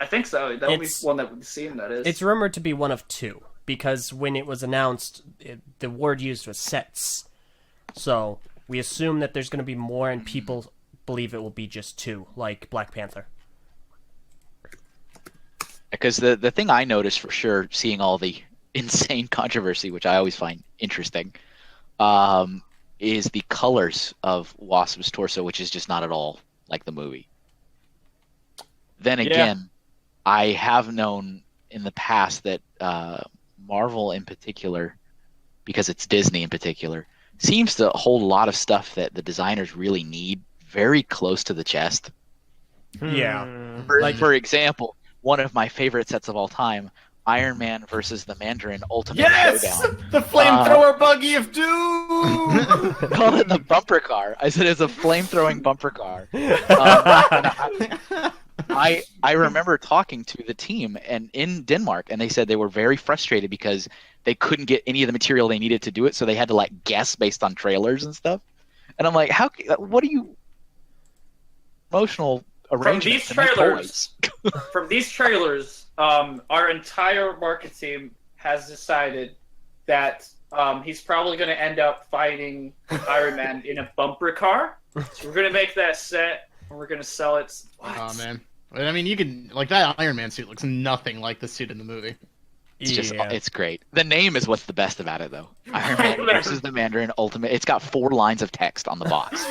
I think so. The only It's- one that we've seen that is. It's rumored to be one of two, because when it was announced, the word used was sets. So we assume that there's going to be more, and people believe it will be just two, like Black Panther. Because the thing I noticed for sure, seeing all the insane controversy, which I always find interesting, is the colors of Wasp's torso, which is just not at all like the movie. Then again, I have known in the past that Marvel in particular, because it's Disney in particular, seems to hold a lot of stuff that the designers really need very close to the chest. Yeah. For example, one of my favorite sets of all time, Iron Man versus the Mandarin Ultimate Yes! Showdown. The flamethrower buggy of doom! Call it the bumper car. I said it's a flame-throwing bumper car. I remember talking to the team and in Denmark, and they said they were very frustrated because they couldn't get any of the material they needed to do it, so they had to like guess based on trailers and stuff. And I'm like, what are you emotional arrangements? From these trailers, our entire market team has decided that he's probably going to end up fighting Iron Man in a bumper car. So we're going to make that set, and we're going to sell it. What? Oh man. I mean, you can like that Iron Man suit looks nothing like the suit in the movie. It's just, it's great. The name is what's the best about it, though. Iron Man versus the Mandarin Ultimate. It's got 4 lines of text on the box.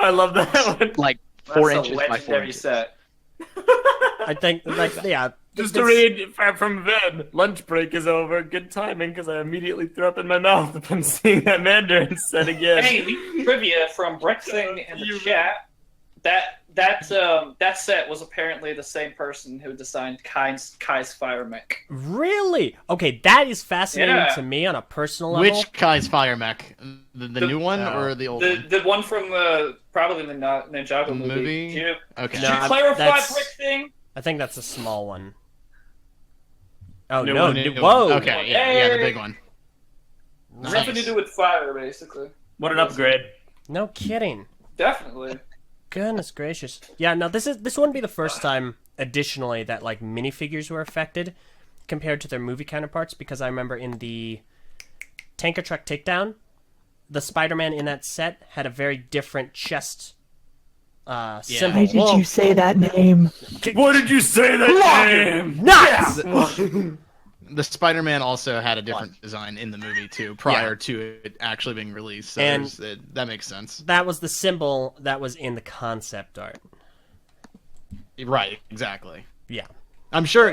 I love that one. Like That's 4 a inches by 4 legendary inches. set. I think, Just to read from Vin, lunch break is over. Good timing, because I immediately threw up in my mouth upon seeing that Mandarin set again. Hey, the trivia from Brickfeed in the chat. That set was apparently the same person who designed Kai's fire mech. Really? Okay, that is fascinating Yeah. to me on a personal level. Which Kai's fire mech? The new one or the old one? The one from probably the Ninjago movie. Movie? Did you, Okay. did No, you clarify that's- Brick thing? I think that's a small one. Oh, New no. one, New one. Whoa. Okay, yeah, the big one. Nothing to do with fire, basically. What an upgrade. No kidding. Definitely. Goodness gracious. Yeah, no, this wouldn't be the first time, additionally, that, like, minifigures were affected compared to their movie counterparts, because I remember in the Tanker Truck Takedown, the Spider-Man in that set had a very different chest symbol. Why did you say that name? What did you say that name? Nuts! The Spider-Man also had a different design in the movie too, prior to it actually being released. So And- that makes sense. That was the symbol that was in the concept art. Right, exactly. Yeah. I'm sure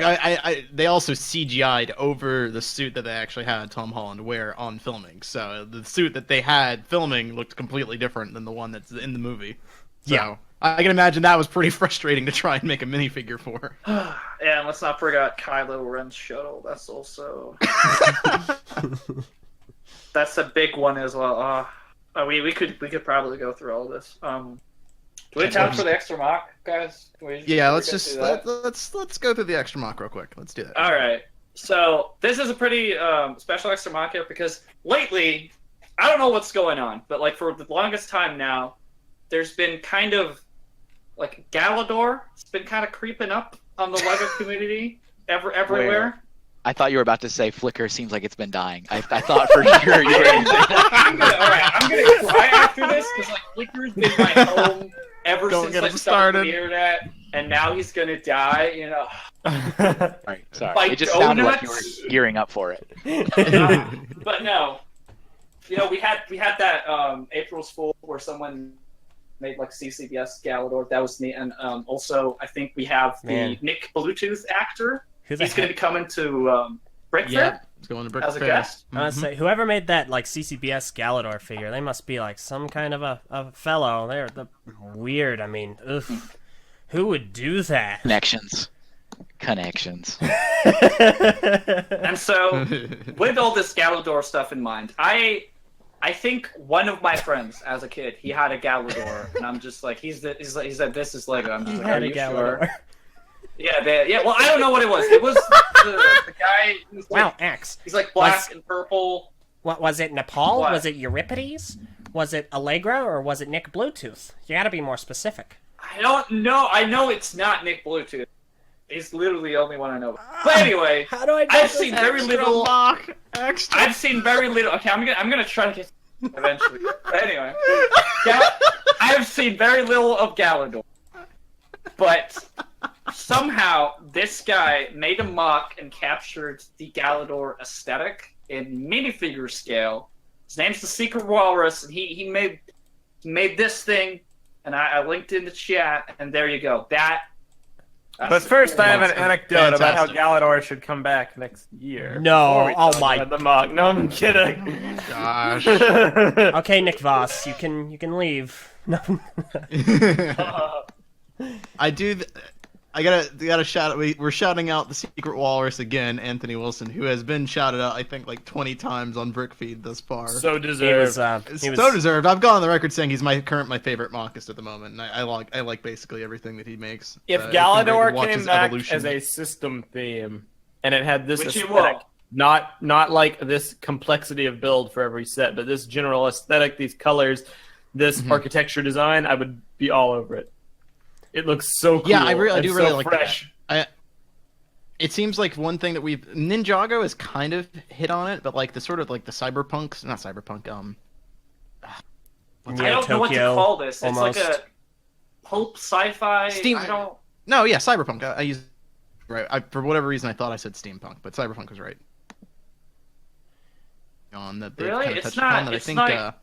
they also CGI'd over the suit that they actually had Tom Holland wear on filming. So the suit that they had filming looked completely different than the one that's in the movie. So Yeah. I can imagine that was pretty frustrating to try and make a minifigure for. And let's not forget Kylo Ren's shuttle. That's also that's a big one as well. We could probably go through all this. Do we have time for the extra mock, guys? Yeah, let's go just through that? let's go through the extra mock real quick. Let's do that. All right. So this is a pretty special extra mock here because lately, I don't know what's going on, but like for the longest time now, there's been kind of like Galador. It's been kind of creeping up on the Lego community everywhere. I thought you were about to say Flickr seems like it's been dying. I thought for sure you were going to say that. I'm gonna cry after this because like Flickr's been my home ever Don't since get I him started started. the internet, and now he's gonna die. You know. Right, sorry. Like It just sounded like you donuts? were gearing up for it. But no, we had that April's Fool where someone made like CCBS Galador. That was neat, and also I think we have the Man. Nick Bluetooth actor. Who the He's going to heck? be coming to Brickfeed Yeah, it's going to as a Brickfeed. guest. I was say, whoever made that like CCBS Galador figure, they must be like some kind of a fellow. They're weird. I mean, ugh. Who would do that? Connections. And so, with all this Galador stuff in mind, I I think one of my friends, as a kid, he had a Galador, and I'm just like, he said this is Lego. I'm just like, are you sure? Yeah, well, I don't know what it was. It was the guy. Who's Wow, like, X. he's like black and purple. What was it? Nepal? What? Was it Euripides? Was it Allegra, or was it Nick Bluetooth? You gotta be more specific. I don't know. I know it's not Nick Bluetooth. He's literally the only one I know. But anyway, How do I know I've this? seen very little. Extra. I've seen very little. Okay, I'm gonna try to get eventually. But anyway, I've seen very little of Galador, but somehow this guy made a mock and captured the Galador aesthetic in minifigure scale. His name's the Secret Walrus, and he made this thing, and I linked in the chat, and there you go. But first, I have an anecdote about how Fantastic. Galador should come back next year. No, Before we oh talk my- about the mock. No, I'm kidding. Gosh. Okay, Nick Voss, you can leave. No. I do. I gotta shout. We're shouting out the Secret Walrus again, Anthony Wilson, who has been shouted out, I think, like 20 times on Brickfeed thus far. So He deserved. was, It's he was, so deserved. I've gone on the record saying he's my favorite mockist at the moment, and I like basically everything that he makes. If It's been great to Galador watch came his back evolution. as a system theme, and it had this Which he aesthetic, will. not like this complexity of build for every set, but this general aesthetic, these colors, this Mm-hmm. architecture design, I would be all over it. It looks so cool. Yeah, I and do so really like fresh. that. It seems like one thing that Ninjago has kind of hit on it, but like the sort of like the cyberpunk, not cyberpunk, I don't know what to Tokyo, call this. It's almost. like a pulp sci-fi. Steam- I don't. No, yeah, cyberpunk. I use right. For whatever reason, I thought I said steampunk, but cyberpunk was right. On that, Really? kind of It's touched not- upon that. it's I think. not-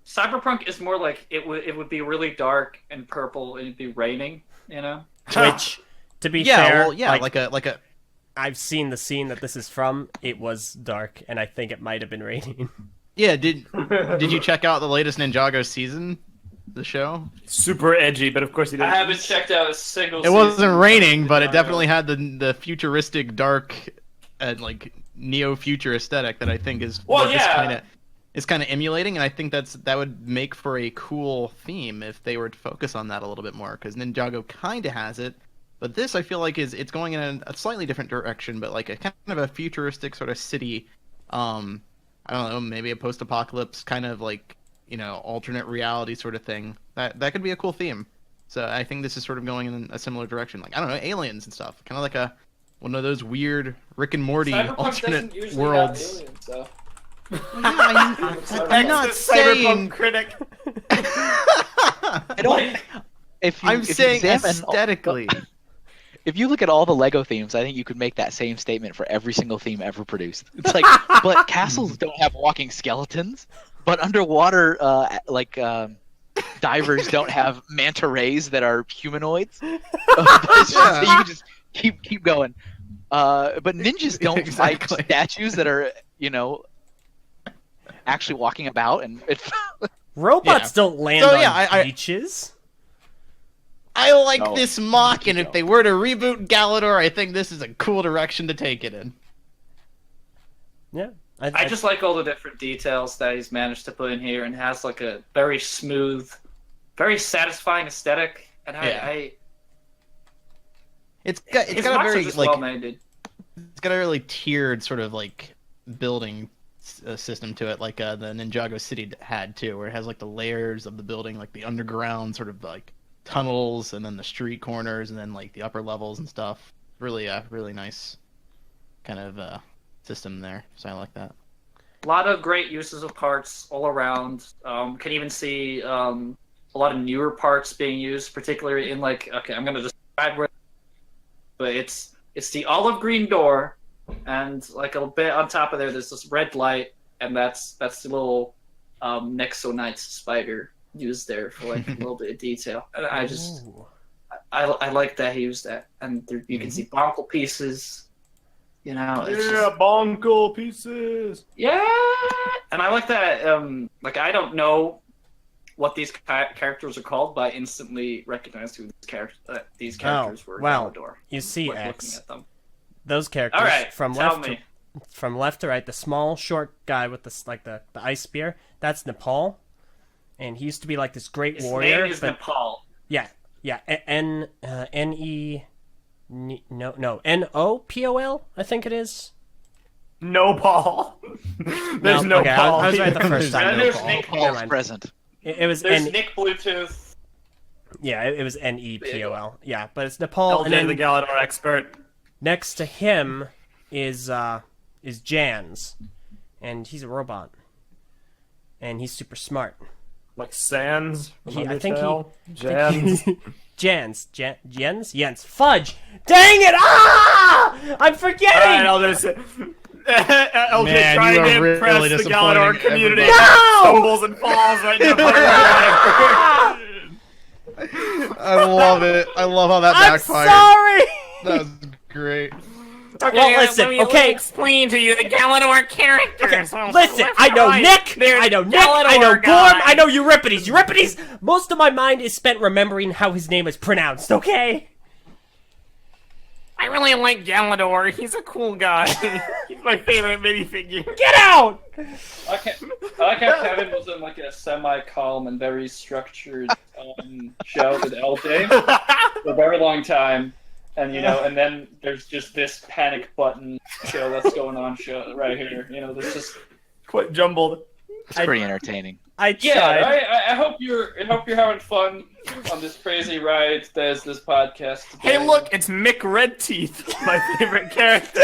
Cyberpunk is more like it would be really dark and purple and it'd be raining, you know? which, to be yeah, fair, well, yeah, like, like a. I've seen the scene that this is from. It was dark, and I think it might have been raining. Yeah, did you check out the latest Ninjago season? The show? Super edgy, but of course he I didn't. haven't checked out a single. It wasn't season. raining, but it definitely had the futuristic, dark, and like neo-future aesthetic that I think is Well, what this yeah. kind of emulating, and I think that would make for a cool theme if they were to focus on that a little bit more, because Ninjago kind of has it, but this I feel like it's going in a slightly different direction, but like a kind of a futuristic sort of city. I don't know, maybe a post-apocalypse kind of like, alternate reality sort of thing. That could be a cool theme. So I think this is sort of going in a similar direction, like I don't know, aliens and stuff, kind of like one of those weird Rick and Morty Cyberpunk alternate doesn't usually worlds. have aliens, so. I'm not saying. Cyberpunk critic. I don't. If you, I'm if you saying examine- aesthetically. If you look at all the Lego themes, I think you could make that same statement for every single theme ever produced. It's like, but castles don't have walking skeletons, but underwater, divers don't have manta rays that are humanoids. It's just, you can just keep going. But ninjas don't Exactly. fight statues that are, actually walking about, and Robots don't land So, on yeah, I- beaches. I like No, this mock, and you if they were to reboot Galador, I think this is a cool direction to take it in. Yeah, I just like all the different details that he's managed to put in here, and has like a very smooth, very satisfying aesthetic. And Yeah. It's his got a mocks are very just like well made. it's got a really tiered sort of like building system to it, like the Ninjago City had too, where it has like the layers of the building, like the underground sort of like tunnels, and then the street corners, and then like the upper levels and stuff. Really, really nice kind of system there. So I like that. A lot of great uses of parts all around. Can even see a lot of newer parts being used, particularly in like, okay, I'm gonna describe where, but it's the olive green door, and like a bit on top of there's this red light, and that's the little Nexo Knights spider used there for like a little bit of detail. And Ooh. I like that he used that, and there, you can see bonkel pieces. It's just- Yeah, bonko pieces. yeah, and I like that. Like I don't know what these characters are called, but I instantly recognized who these characters were. well, Galador. You see, Looking X, at them. those characters All right, from tell left me. from left to right, the small, short guy with the ice spear, that's Nepal. And he used to be like this great His warrior. name is Nepal. Yeah. N-O-P-O-L, I think it is. No Paul. There's no okay, Paul. I was right the first time. There's Paul. Nick Never Paul's mind. present. It was There's N. Nick Bluetooth. Yeah, it was N-E-P-O-L. Yeah, but it's Nepal, and Eljay, then the Galador expert. next to him is Jans, and he's a robot, and he's super smart. Like Sans. I think Jans. Jens. Fudge! Dang it! Ah! I'm forgetting. Alright, I'll just. Eljay Man, trying you are to impress really the Galador disappointing community. everybody. No! Stumbles and falls right now. I love it. I love how that I'm backfired. sorry. That was great. Okay, Well, listen, let me okay. explain to you the Galador characters. Listen, I know Nick, I know Galador Gorm, guy. I know Euripides. Euripides, most of my mind is spent remembering how his name is pronounced, okay? I really like Galador. He's a cool guy. He's my favorite minifigure. Get out! I like how Kevin was in like a semi-calm and very structured show with Eljay for a very long time, and and then there's just this panic button show that's going on right here. There's just Quite jumbled. It's pretty entertaining. I tried. yeah. I hope you're having fun on this crazy ride that is this podcast today. Hey, look, it's Mick Redteeth, my favorite character.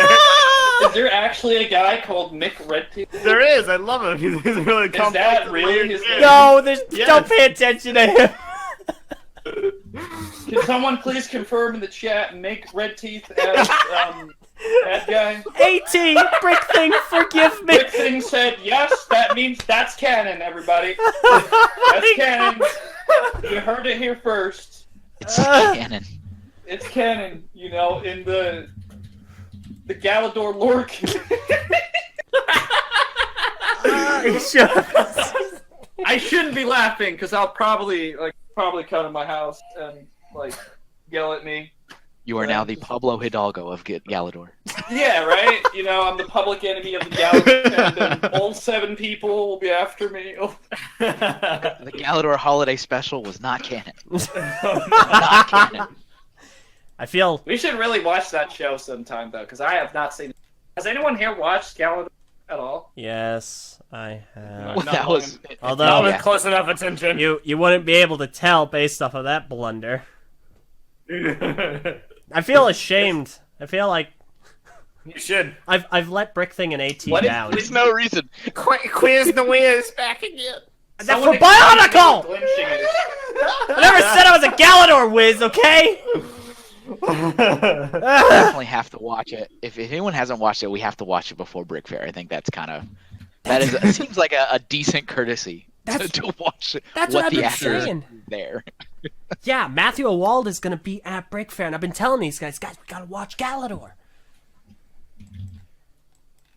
Is there actually a guy called Mick Redteeth? There is. I love him. He's really complex. that really weird his kid. name? No, Yes. don't pay attention to him. Can someone please confirm in the chat Mick Redteeth as that guy? AT, Brick Thing, forgive me. Brick Thing said yes. That means that's canon, everybody. That's canon. You heard it here first. It's canon. It's canon. In the Galador lore. I shouldn't be laughing because I'll probably come to my house and yell at me. You are now the Pablo Hidalgo of Galador. Yeah, right. I'm the public enemy of the Galador, and all 7 people will be after me. Oh. The Galador holiday special was not canon. Not canon. I feel We should really watch that show sometime, though, because I have not seen it. Has anyone here watched Galador at all? yes, I have. Well, that was. Although- Not with yeah. close enough attention. You wouldn't be able to tell based off of that blunder. I feel ashamed. I feel like You should. I've let Brick Thing and AT What if- down. There's no reason. Quiz the Wiz back again. That's Someone for explain what Bionicle! glitching is. I never said I was a Galador whiz, okay? Definitely have to watch it. If anyone hasn't watched it, we have to watch it before Brick Fair. I think that is. It seems like a decent courtesy to watch That's what what I've the been actors saying. do there. Yeah, Matthew Awald is gonna be at Brick Fair, and I've been telling these guys, we gotta watch Galador.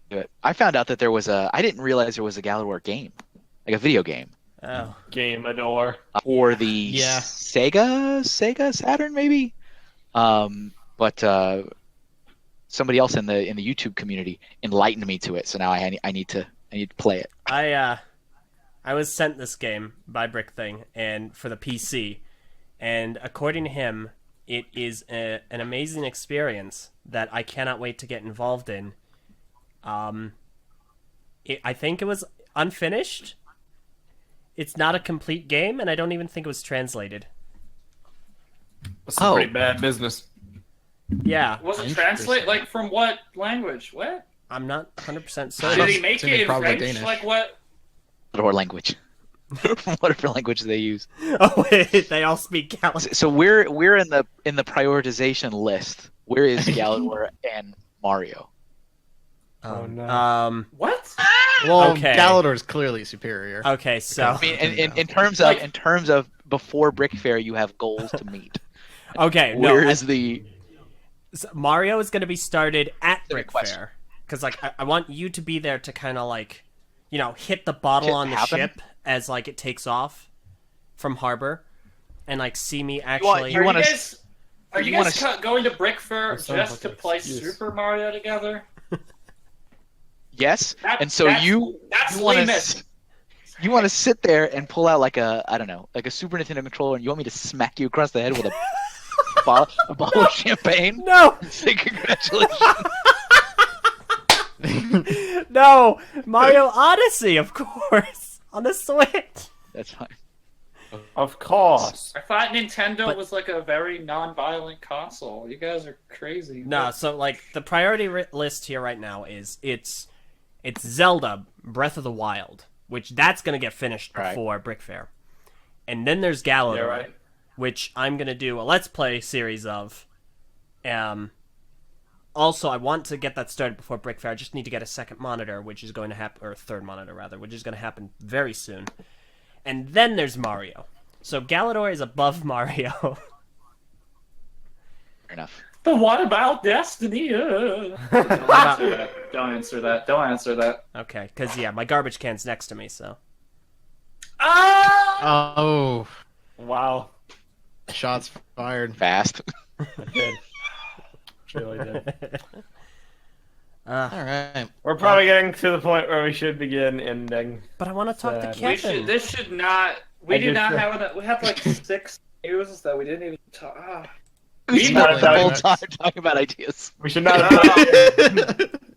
But I found out that there was I didn't realize there was a Galador game, like a video game, Oh. Game Adore. for the Yeah. Sega Saturn maybe. But somebody else in the YouTube community enlightened me to it, so now I need to play it. I was sent this game by Brick Thing and for the PC, and according to him, it is an amazing experience that I cannot wait to get involved in. I think it was unfinished. It's not a complete game, and I don't even think it was translated. That's some Oh. pretty bad business. Yeah, Was it translate from what language? What? I'm not 100% Did certain. he make It's it in probably French? Danish. Like what? Or language, whatever language they use. Oh wait, they all speak Galador. So we're in the prioritization list. Where is Galador and Mario? Oh, no. What? Well, Okay. Galador's clearly superior. Okay, so I mean, in terms of before Brick Fair, you have goals to meet. okay, Where no, is the? So Mario is going to be started at Good Brick question. Fair because I want you to be there to kind of hit the bottle Shit on the happen? ship as it takes off from harbor and see me want- actually. you wanna- Are you you guys wanna- going to Brick Fair That sounds just like to an play excuse. Super Mario together? Yes, That- and so that's you want lame-est. to you want to sit there and pull out like a Super Nintendo controller, and you want me to smack you across the head with a bottle of champagne No, and say congratulations. no, Mario Odyssey, of course, on the Switch. That's fine. Of course. I thought Nintendo But- was like a very non-violent console. You guys are crazy. No, so like the priority list here right now is it's Zelda Breath of the Wild, which that's gonna get finished Right. before Brick Fair, and then there's Galador, Yeah, right. which I'm gonna do a Let's Play series of. Also, I want to get that started before Brick Fair. I just need to get a second monitor, which is going to happen, or a third monitor rather, which is going to happen very soon. And then there's Mario. So Galador is above Mario. Fair enough. But what about Destiny? Don't answer that. Don't answer that. Don't answer that. Okay, because yeah, my garbage can's next to me, so. Ah! Oh, Wow. shots fired. Fast. Good. Really did. Uh, All right. We're probably getting to the point where we should begin ending. but I want to talk to Sad. Kevin. This should not. We I did just- not have. We had like 6 news that we didn't even talk. We spent spent the whole that. time talking about ideas. We should not.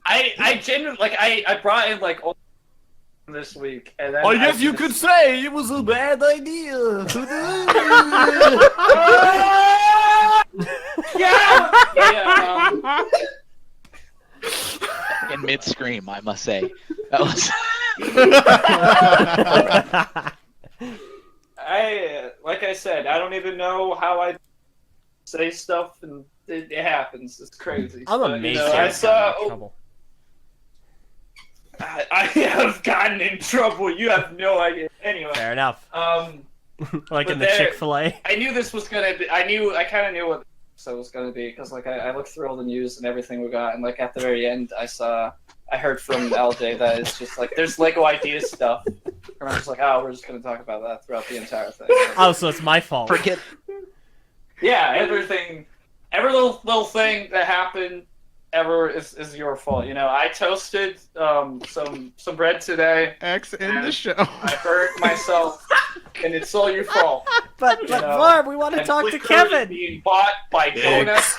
I genuinely like. I brought in like all this week, and then I guess you just- could say it was a bad idea. Yeah. In mid scream, I must say. That was Like I said, I don't even know how I say stuff, and it happens. It's crazy. I'm But, amazed. You know, you I haven't saw. gotten in trouble. I have gotten in trouble. You have no idea. Anyway, Fair enough. Like but in the there- Chick-fil-A. I knew this was gonna be. I kind of knew what this was gonna be because like I looked through all the news and everything we got, and like at the very end, I heard from Eljay that it's just like there's Lego idea stuff. And I'm just like, oh, we're just gonna talk about that throughout the entire thing. Oh, so it's my fault. forget. Yeah, everything, every little thing that happened ever is your fault. You know, I toasted some bread today. X in the show. I hurt myself, and it's all your fault. But You know, Barb, we want to And talk to Flickr is Kevin. being bought by donuts.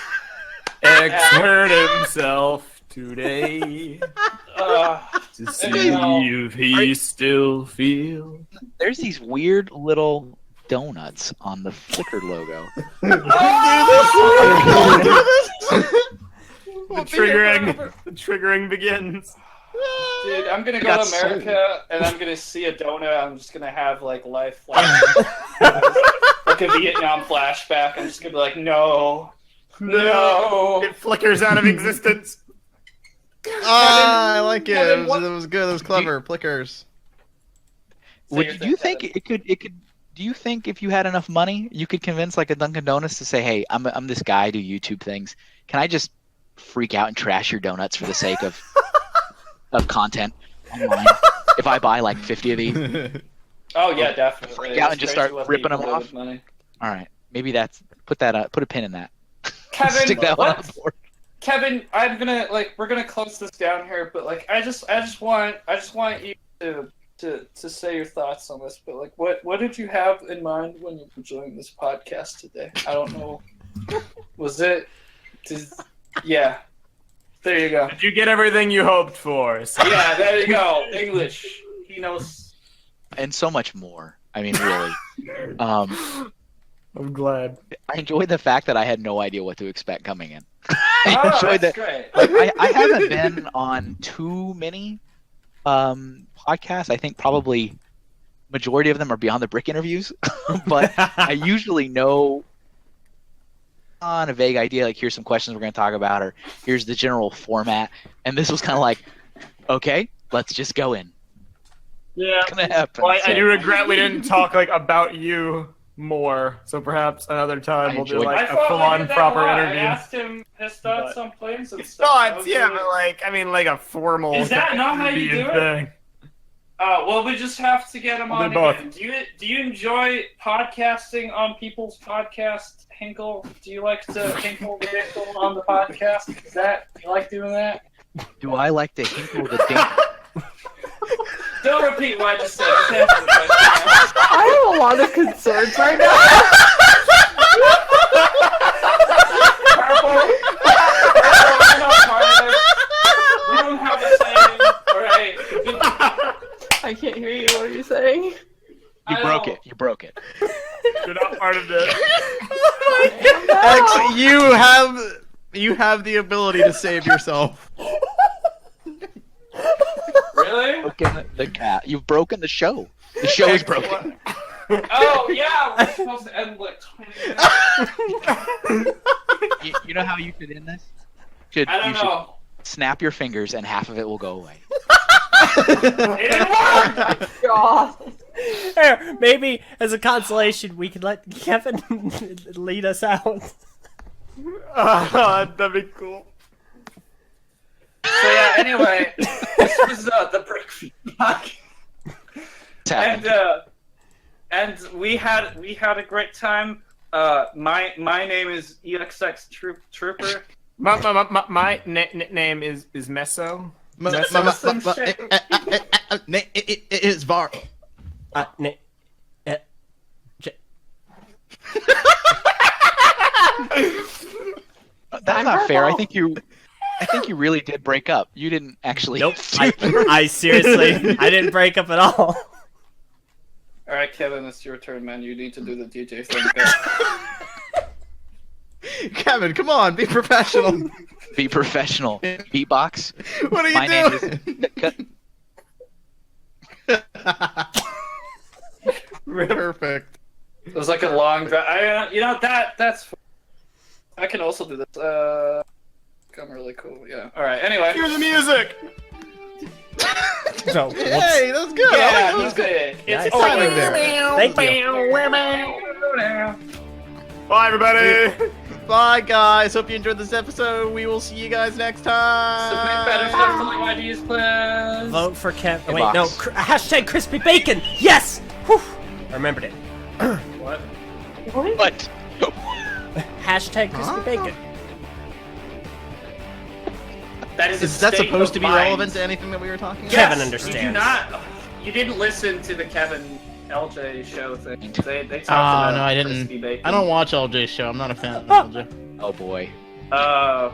X hurt himself today to see know. if he still feels. There's these weird little donuts on the Flickr logo. The triggering begins. Dude, I'm gonna go Got to America and I'm gonna see a donut. I'm just gonna have like life like a Vietnam flashback. I'm just gonna be like, no. It flickers out of existence. Ah, I like it. Kevin, It was good. It was clever. Plickers. Do you think it could? Do you think if you had enough money, you could convince like a Dunkin' Donuts to say, "Hey, I'm this guy. I do YouTube things. Can I just freak out and trash your donuts for the sake of content online? If I buy like 50 of these, Oh yeah, definitely. Freak out and It's just crazy start what ripping people them do off? with money. all right, maybe that's put a pin in that. Kevin, Stick that one on what? the board. Kevin, I'm gonna we're gonna close this down here, but like I just want you to say your thoughts on this. But like, what did you have in mind when you were joining this podcast today? I don't know. Yeah. There you go. Did you get everything you hoped for? Yeah, there you go. English. He knows. And so much more. I mean, really. I'm glad. I enjoyed the fact that I had no idea what to expect coming in. I Oh, enjoyed that's that. great. Like, I haven't been on too many podcasts. I think probably majority of them are Beyond the Brick interviews. But I usually know on a vague idea, like here's some questions we're going to talk about, or here's the general format. And this was kind of like, okay, let's just go in. Yeah. It's going to happen. Well, I So- do regret we didn't talk like about you more. So perhaps another time I we'll do enjoyed- like I a thought we full-on did that proper a lot. I interview. asked him his thoughts on planes and It's stuff. That thoughts, was yeah, really- but like I mean, like a formal. Is that not how you do it? thing. Well, we just have to get him We'll on do both. again. Do you enjoy podcasting on people's podcast, Hinkle? Do you like to hinkle the hinkle on the podcast? Do you like doing that? Do I like to hinkle the dink? Don't repeat what I just said. Just answer the question. I have a lot of concerns right now. Purple, we're not part of this. We don't have a saying. Alright. I can't hear you. What are you saying? You broke it. You broke it. You're not part of this. X, you have the ability to save yourself. Really? Broken the cat. You've broken the show. The show is broken. Oh, yeah, we're supposed to end like 20 minutes. You know how you could end this? I don't know. Snap your fingers and half of it will go away. It didn't work! God. Here, maybe as a consolation, we could let Kevin lead us out. That'd be cool. So yeah, anyway, this was the Brickfeed Podcast. It's happened. And we had a great time. My name is EXX Trooper. My name is Meso. It's Var. That's not fair. I think you really did break up. You didn't actually. Nope. I seriously, I didn't break up at all. All right, Kevin, it's your turn, man. You need to do the DJ thing. Kevin, come on, be professional. Be professional. Beatbox. What are you My name doing? Perfect. It was like a long drive. That's. I can also do this. I'm really cool. Yeah. All right. Anyway. Hear the music. So, Hey, that was good. Yeah, that was good. Nice. It's timing there. Thank you. Bye, everybody. Bye, guys. Hope you enjoyed this episode. We will see you guys next time. Submit better stuff to the ideas, please. Vote for Kevin. Hey, Wait, no. box. Hashtag crispy bacon. Yes. Whew. I remembered it. What? What? What? Hashtag crispy bacon. That is. Is that state supposed of to be mind. relevant to anything that we were talking about? Kevin Yes, understands. You do not. You didn't listen to the Kevin Eljay show thing. They talked Oh, about no, I crispy didn't. bacon. I don't watch LJ's show. I'm not a fan of LJ. Oh boy. Uh.